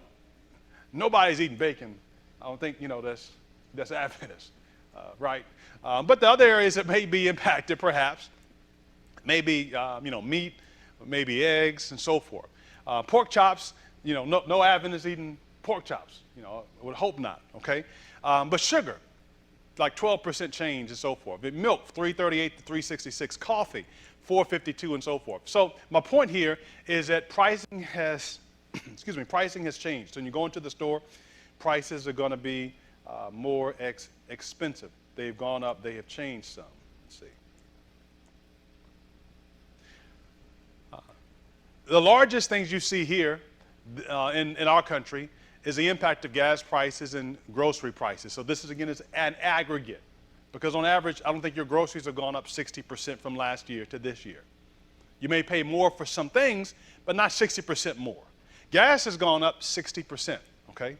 S1: nobody's eating bacon. I don't think, that's Adventist, right? But the other areas that may be impacted, perhaps, maybe, meat, maybe eggs, and so forth. Pork chops, no Adventist eating pork chops. I would hope not, okay? But sugar, like 12% change and so forth. Milk, $3.38 to $3.66. Coffee, $4.52 and so forth. So my point here is that pricing has, pricing has changed. So when you go into the store, prices are going to be more expensive. They've gone up. They have changed some. Let's see. The largest things you see here in our country is the impact of gas prices and grocery prices. So this is, again, is an aggregate. Because on average, I don't think your groceries have gone up 60% from last year to this year. You may pay more for some things, but not 60% more. Gas has gone up 60%, okay,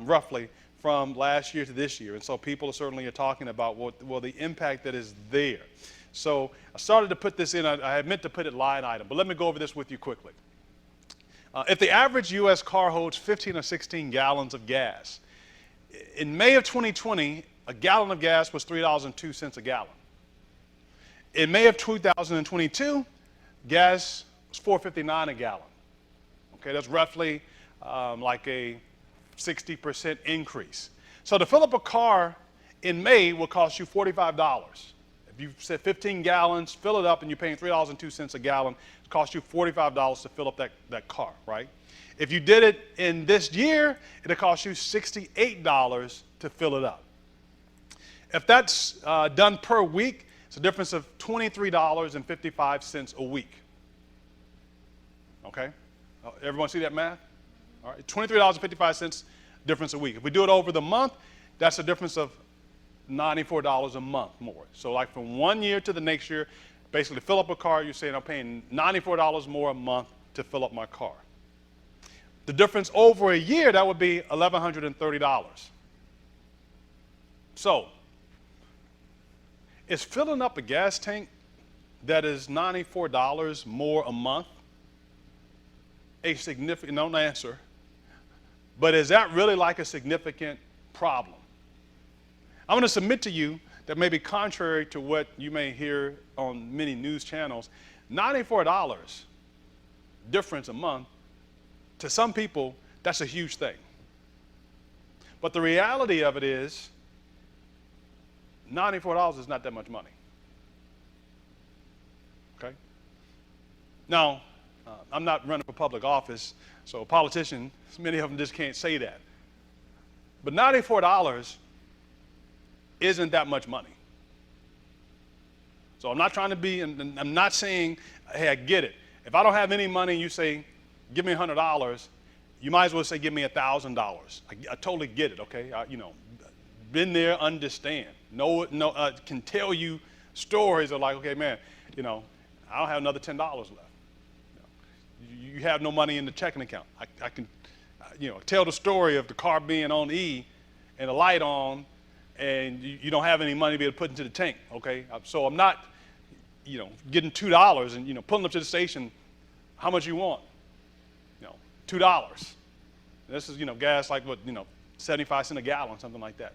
S1: roughly from last year to this year. And so people certainly are talking about, the impact that is there. So I started to put this in. I had meant to put it line item, but let me go over this with you quickly. If the average U.S. car holds 15 or 16 gallons of gas, in May of 2020, a gallon of gas was $3.02 a gallon. In May of 2022, gas was $4.59 a gallon. Okay, that's roughly like a 60% increase. So to fill up a car in May will cost you $45. If you said 15 gallons, fill it up, and you're paying $3.02 a gallon, it costs you $45 to fill up that car, right? If you did it in this year, it'll cost you $68 to fill it up. If that's done per week, it's a difference of $23.55 a week. Okay? Everyone see that math? All right, $23.55 difference a week. If we do it over the month, that's a difference of $94 a month more. So like from one year to the next year, basically to fill up a car, you're saying I'm paying $94 more a month to fill up my car. The difference over a year, that would be $1,130. So, is filling up a gas tank that is $94 more a month a significant, don't answer, but is that really like a significant problem? I'm going to submit to you that maybe contrary to what you may hear on many news channels, $94 difference a month, to some people, that's a huge thing. But the reality of it is, $94 is not that much money. Okay? Now, I'm not running for public office, so politicians, many of them just can't say that. But $94 isn't that much money. So I'm not trying to be, and I'm not saying, hey, I get it. If I don't have any money and you say, give me $100, you might as well say, give me $1,000. I totally get it, okay? Been there, understand. Can tell you stories of like, okay, man, I don't have another $10 left. You have no money in the checking account. I can, tell the story of the car being on E and the light on, and you don't have any money to be able to put into the tank, okay? So I'm not, getting $2 and, pulling up to the station, how much you want? $2. This is, gas like what, 75 cents a gallon, something like that.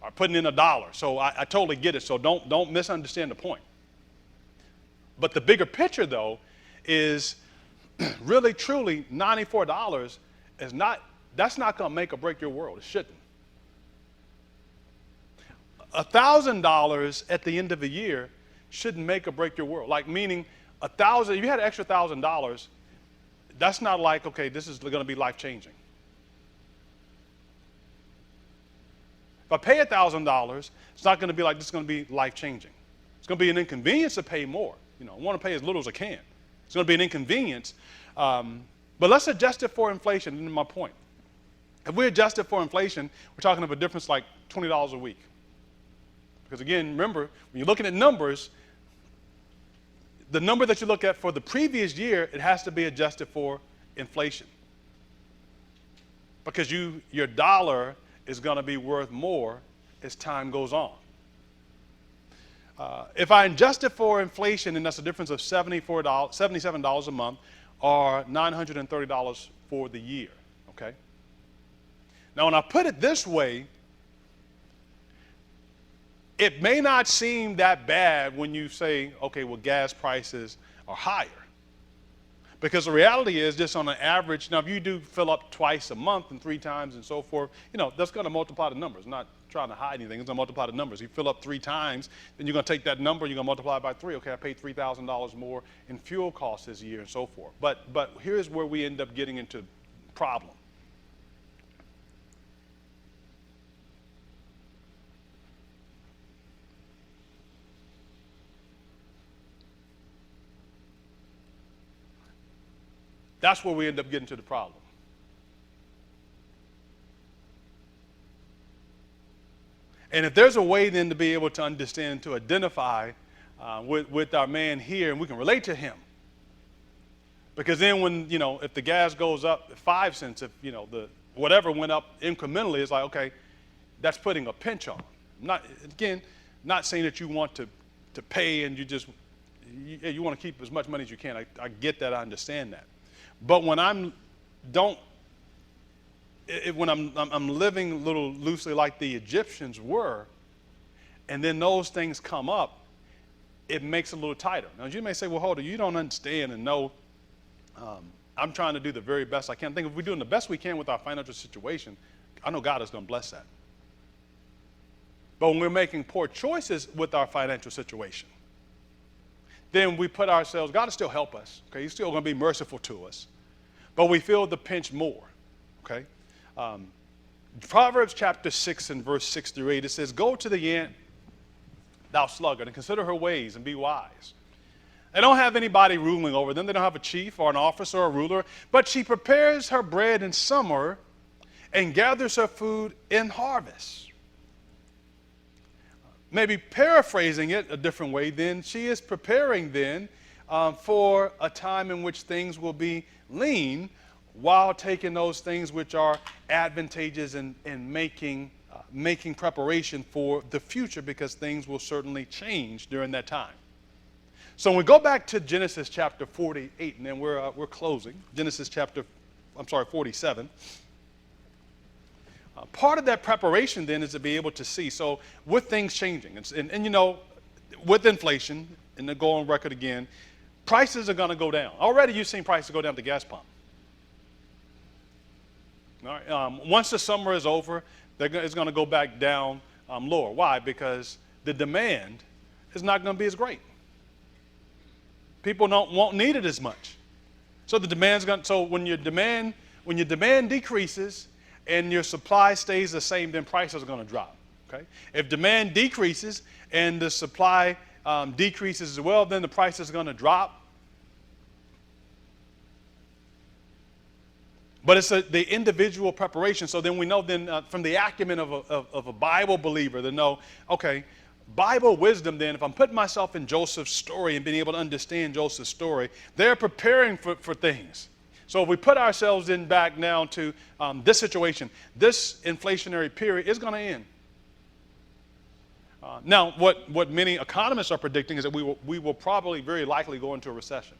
S1: Or putting in $1. So I totally get it. So don't misunderstand the point. But the bigger picture, though, is really, truly, $94 that's not going to make or break your world. It shouldn't. $1,000 at the end of the year shouldn't make or break your world. Like, meaning if you had an extra $1,000, that's not like, okay, this is going to be life-changing. If I pay $1,000, it's not going to be like this is going to be life-changing. It's going to be an inconvenience to pay more. I want to pay as little as I can. It's going to be an inconvenience. But let's adjust it for inflation, this is my point. If we adjust it for inflation, we're talking of a difference like $20 a week. Because again, remember, when you're looking at numbers, the number that you look at for the previous year, it has to be adjusted for inflation. Because your dollar is going to be worth more as time goes on. If I adjust it for inflation, and that's a difference of $77 a month, or $930 for the year, okay? Now, when I put it this way, it may not seem that bad when you say, okay, well, gas prices are higher. Because the reality is, just on an average, now if you do fill up twice a month and 3 times and so forth, that's going to multiply the numbers. I'm not trying to hide anything. It's going to multiply the numbers. You fill up 3 times, then you're going to take that number, you're going to multiply it by 3. Okay, I paid $3,000 more in fuel costs this year and so forth. But here's where we end up getting into problem. That's where we end up getting to the problem. And if there's a way then to be able to understand, to identify with our man here, and we can relate to him. Because then when, if the gas goes up 5 cents, if, the whatever went up incrementally, it's like, okay, that's putting a pinch on. Not saying that you want to pay and you want to keep as much money as you can. I get that, I understand that. But when I'm living a little loosely like the Egyptians were, and then those things come up, it makes it a little tighter. Now, you may say, well, hold on, you don't understand and know I'm trying to do the very best I can. I think if we're doing the best we can with our financial situation, I know God is going to bless that. But when we're making poor choices with our financial situation, then we put ourselves, God will still help us, okay? He's still going to be merciful to us. But we feel the pinch more, okay? Proverbs chapter 6 and verse 6 through 8, it says, go to the ant, thou sluggard, and consider her ways and be wise. They don't have anybody ruling over them. They don't have a chief or an officer or a ruler. But she prepares her bread in summer and gathers her food in harvest. Maybe paraphrasing it a different way, then she is preparing then for a time in which things will be lean, while taking those things which are advantageous and making preparation for the future, because things will certainly change during that time. So when we go back to Genesis chapter 48, and then we're closing, Genesis 47. Part of that preparation then is to be able to see. So with things changing, and with inflation, and to go on record again, prices are going to go down. Already you've seen prices go down at the gas pump. All right. Once the summer is over, it's going to go back down lower. Why? Because the demand is not going to be as great. People won't need it as much. So the demand's going. So when your demand decreases and your supply stays the same, then prices are going to drop. Okay. If demand decreases and the supply decreases as well, then the price is going to drop. But it's the individual preparation. So then we know from the acumen of a Bible believer to know, okay, Bible wisdom then, if I'm putting myself in Joseph's story and being able to understand Joseph's story, they're preparing for things. So if we put ourselves in back now to this situation, this inflationary period is going to end. Now, what many economists are predicting is that we will probably very likely go into a recession.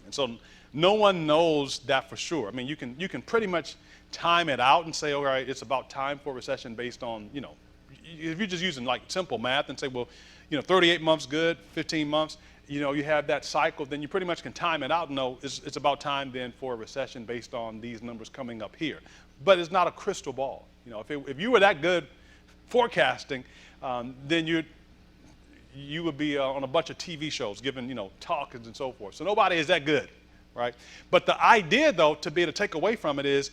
S1: And so no one knows that for sure. I mean, you can pretty much time it out and say, all right, it's about time for a recession based on, if you're just using like simple math and say, well, 38 months good, 15 months, you have that cycle, then you pretty much can time it out and know it's about time then for a recession based on these numbers coming up here. But it's not a crystal ball. If you were that good forecasting, then you would be on a bunch of TV shows giving, talkings and so forth. So nobody is that good, right? But the idea, though, to be able to take away from it is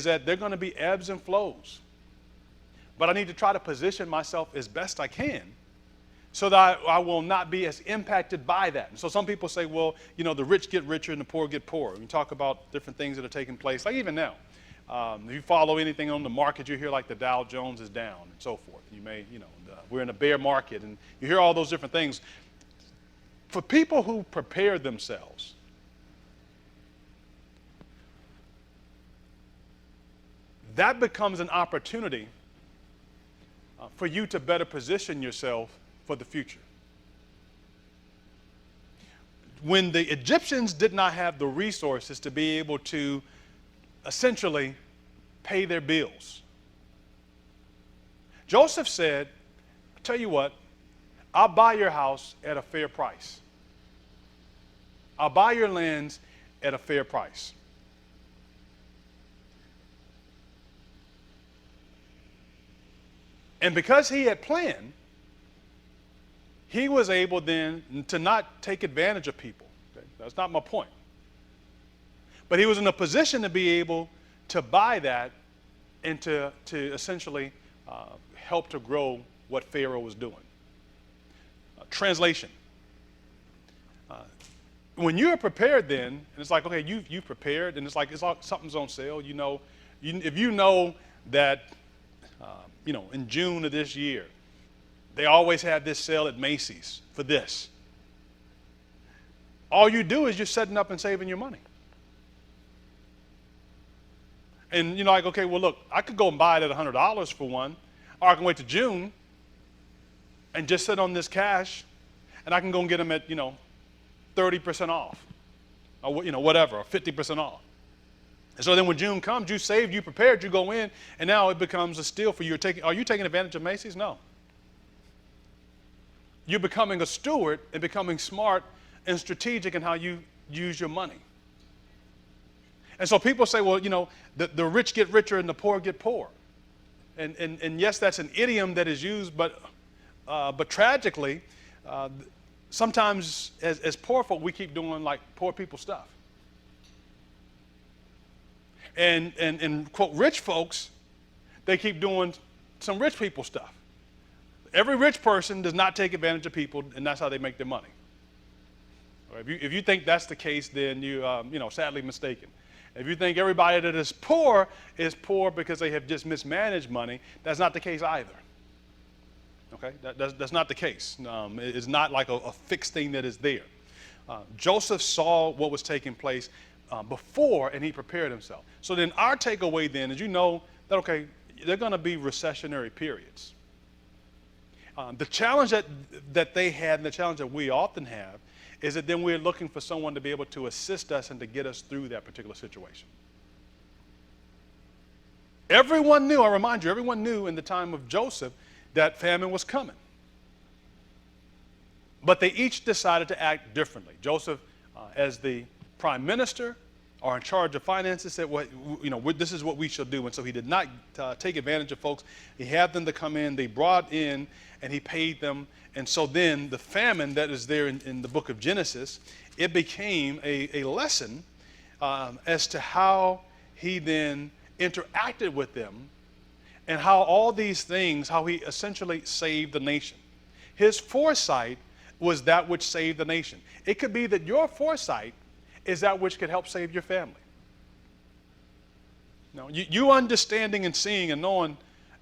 S1: that there are going to be ebbs and flows. But I need to try to position myself as best I can so that I will not be as impacted by that. And so some people say, well, the rich get richer and the poor get poorer. We talk about different things that are taking place, like even now. If you follow anything on the market, you hear like the Dow Jones is down and so forth. You may, we're in a bear market, and you hear all those different things. For people who prepare themselves, that becomes an opportunity for you to better position yourself for the future. When the Egyptians did not have the resources to be able to essentially pay their bills, Joseph said, I tell you what, I'll buy your house at a fair price. I'll buy your lands at a fair price. And because he had planned, he was able then to not take advantage of people. Okay? That's not my point. But he was in a position to be able to buy that and to essentially help to grow what Pharaoh was doing. Translation. When you're prepared then, and it's like, okay, you prepared, and it's like something's on sale, if you know that, in June of this year, they always have this sale at Macy's for this. All you do is you're setting up and saving your money. And like, okay, well, look, I could go and buy it at $100 for one, or I can wait to June and just sit on this cash, and I can go and get them at, 30% off, or whatever, or 50% off. And so then when June comes, you saved, you prepared, you go in, and now it becomes a steal for you. Are you taking advantage of Macy's? No. You're becoming a steward and becoming smart and strategic in how you use your money. And so people say, well, the rich get richer and the poor get poor. And yes, that's an idiom that is used, but tragically, sometimes as poor folk, we keep doing like poor people stuff. And quote, rich folks, they keep doing some rich people stuff. Every rich person does not take advantage of people, and that's how they make their money. Or if you think that's the case, then you sadly mistaken. If you think everybody that is poor because they have just mismanaged money, that's not the case either. Okay, that's not the case. It's not like a fixed thing that is there. Joseph saw what was taking place before, and he prepared himself. So then our takeaway then is that, okay, there are going to be recessionary periods. The challenge that they had and the challenge that we often have is that then we're looking for someone to be able to assist us and to get us through that particular situation. Everyone knew, I remind you, everyone knew in the time of Joseph that famine was coming. But they each decided to act differently. Joseph, as the prime minister or in charge of finances, said, well, this is what we shall do. And so he did not take advantage of folks. He had them to come in. They brought in, and he paid them. And so then the famine that is there in the book of Genesis, it became a lesson as to how he then interacted with them and how all these things, how he essentially saved the nation. His foresight was that which saved the nation. It could be that your foresight is that which could help save your family. You understanding and seeing and knowing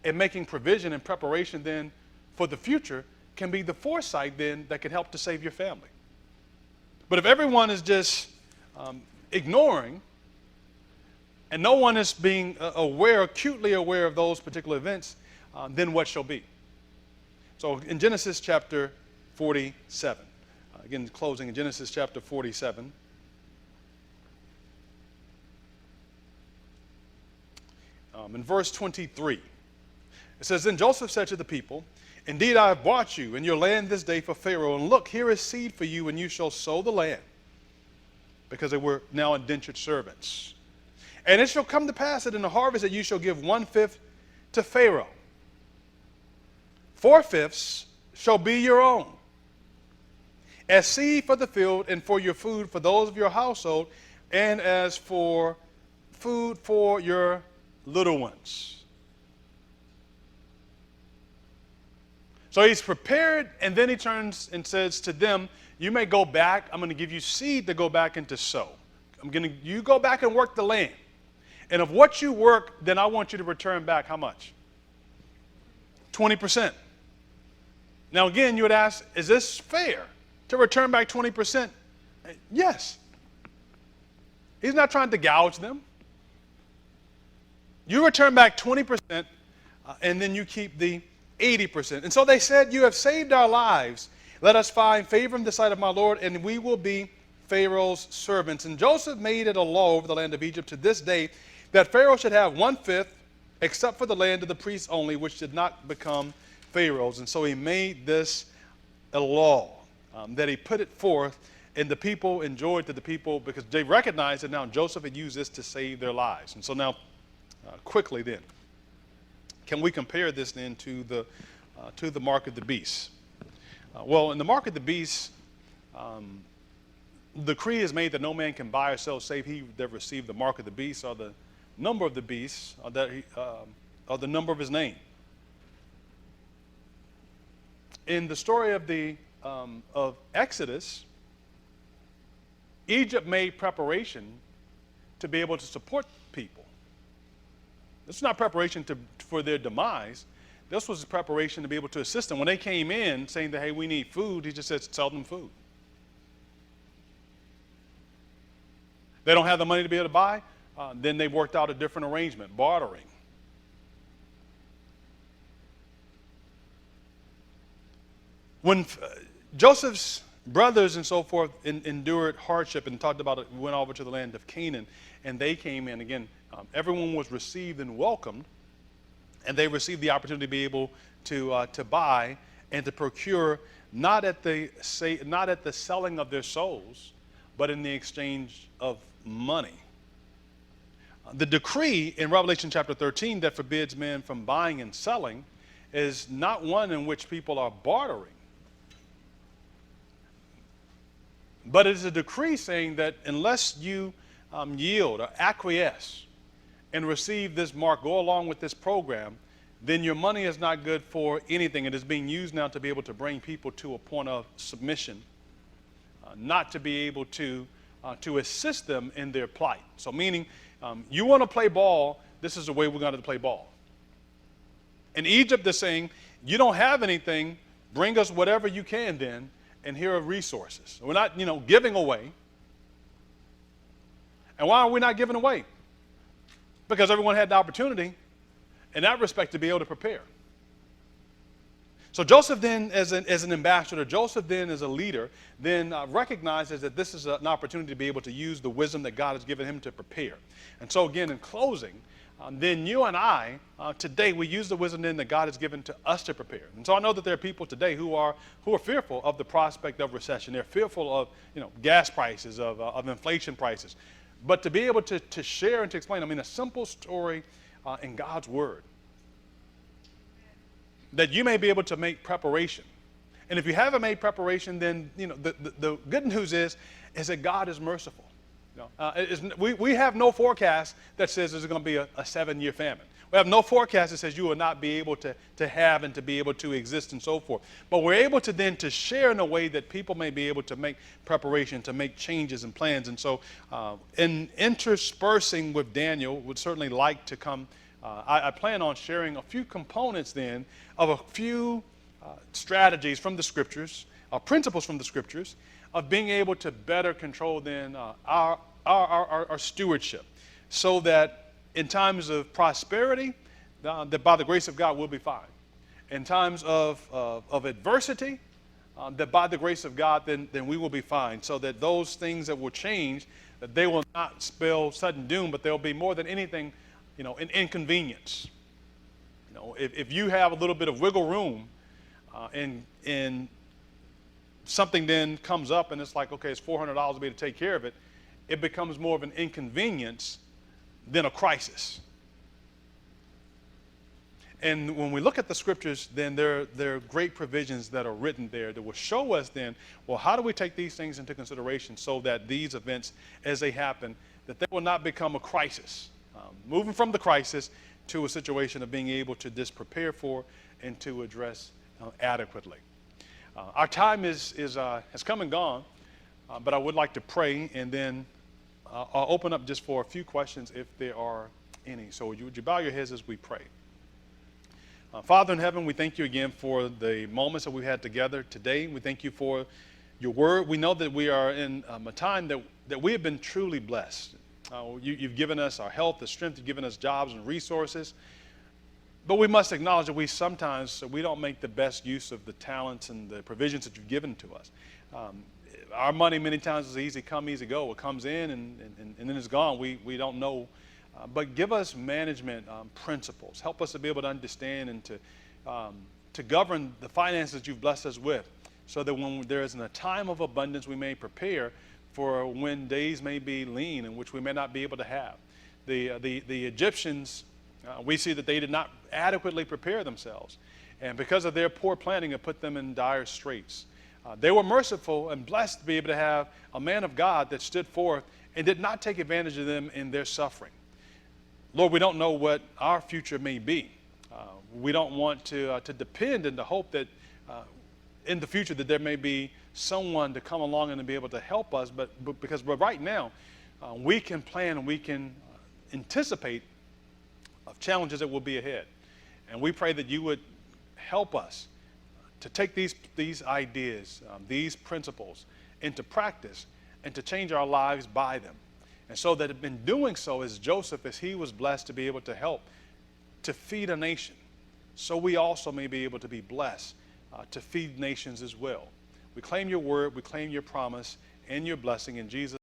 S1: and making provision and preparation then for the future can be the foresight then that can help to save your family. But if everyone is just ignoring and no one is being acutely aware of those particular events, then what shall be? So in Genesis chapter 47, again closing in Genesis chapter 47, in verse 23. It says, Then Joseph said to the people, Indeed, I have bought you and your land this day for Pharaoh, and look, here is seed for you, and you shall sow the land, because they were now indentured servants. And it shall come to pass that in the harvest that you shall give 1/5 to Pharaoh. 4/5 shall be your own, as seed for the field and for your food for those of your household, and as for food for your little ones. So he's prepared, and then he turns and says to them, you may go back. I'm going to give you seed to go back and to sow. You go back and work the land. And of what you work, then I want you to return back how much? 20%. Now again, you would ask, is this fair to return back 20%? Yes. He's not trying to gouge them. You return back 20%, and then you keep the 80%. And so they said, you have saved our lives. Let us find favor in the sight of my Lord, and we will be Pharaoh's servants. And Joseph made it a law over the land of Egypt to this day that Pharaoh should have 1/5, except for the land of the priests only, which did not become Pharaoh's. And so he made this a law that he put it forth, and the people enjoyed to the people because they recognized that now Joseph had used this to save their lives. And so now, quickly then, can we compare this then to the mark of the beast? Well, in the mark of the beast, the decree is made that no man can buy or sell save he that received the mark of the beast or the number of the beast or the number of his name. In the story of Exodus, Egypt made preparation to be able to support people. This is not preparation for their demise. This was preparation to be able to assist them. When they came in saying that, hey, we need food, he just said, sell them food. They don't have the money to be able to buy, then they worked out a different arrangement, bartering. When Joseph's brothers and so forth endured hardship and talked about it, went over to the land of Canaan, and they came in, again, everyone was received and welcomed, and they received the opportunity to be able to buy and to procure, not at the selling of their souls, but in the exchange of money. The decree in Revelation chapter 13 that forbids men from buying and selling is not one in which people are bartering, but it is a decree saying that unless you yield or acquiesce and receive this mark, go along with this program, then your money is not good for anything. It is being used now to be able to bring people to a point of submission, not to be able to assist them in their plight. So meaning, you want to play ball, this is the way we're going to play ball. In Egypt, they're saying, you don't have anything, bring us whatever you can then, and here are resources. We're not, giving away. And why are we not giving away? Because everyone had the opportunity in that respect to be able to prepare. So Joseph then, as an ambassador, Joseph then as a leader, then recognizes that this is an opportunity to be able to use the wisdom that God has given him to prepare. And so again, in closing, then you and I, today, we use the wisdom then that God has given to us to prepare. And so I know that there are people today who are fearful of the prospect of recession. They're fearful of gas prices, of inflation prices. But to be able to share and to explain, a simple story in God's word, that you may be able to make preparation. And if you haven't made preparation, then the good news is that God is merciful. We have no forecast that says there's going to be a 7-year famine. We have no forecast that says you will not be able to have and to be able to exist and so forth. But we're able to then to share in a way that people may be able to make preparation, to make changes and plans. And so in interspersing with Daniel, would certainly like to come, I plan on sharing a few components then of a few strategies from the scriptures, principles from the scriptures, of being able to better control then our stewardship, so that in times of prosperity, that by the grace of God we'll be fine. In times of adversity, that by the grace of God then we will be fine, so that those things that will change, that they will not spell sudden doom, but they'll be more than anything, an inconvenience. If you have a little bit of wiggle room, and something then comes up and it's like, okay, it's $400 to be able to take care of it, it becomes more of an inconvenience than a crisis. And when we look at the scriptures, then there are great provisions that are written there that will show us then, well, how do we take these things into consideration so that these events, as they happen, that they will not become a crisis. Moving from the crisis to a situation of being able to just prepare for and to address adequately. Our time has come and gone, but I would like to pray, and then I'll open up just for a few questions if there are any. So would you bow your heads as we pray? Father in heaven, we thank you again for the moments that we've had together today. We thank you for your word. We know that we are in a time that we have been truly blessed. You've given us our health, the strength, you've given us jobs and resources. But we must acknowledge that we don't make the best use of the talents and the provisions that you've given to us. Our money many times is easy come, easy go. It comes in and then it's gone. We don't know. But give us management principles. Help us to be able to understand and to govern the finances you've blessed us with, so that when there is a time of abundance, we may prepare for when days may be lean in which we may not be able to have. The Egyptians, we see that they did not adequately prepare themselves. And because of their poor planning, it put them in dire straits. They were merciful and blessed to be able to have a man of God that stood forth and did not take advantage of them in their suffering. Lord, we don't know what our future may be. We don't want to depend and to hope that in the future that there may be someone to come along and to be able to help us, but right now we can plan and we can anticipate of challenges that will be ahead. And we pray that you would help us to take these ideas, these principles into practice and to change our lives by them. And so that in doing so, as Joseph, as he was blessed to be able to help to feed a nation, so we also may be able to be blessed to feed nations as well. We claim your word, we claim your promise and your blessing in Jesus'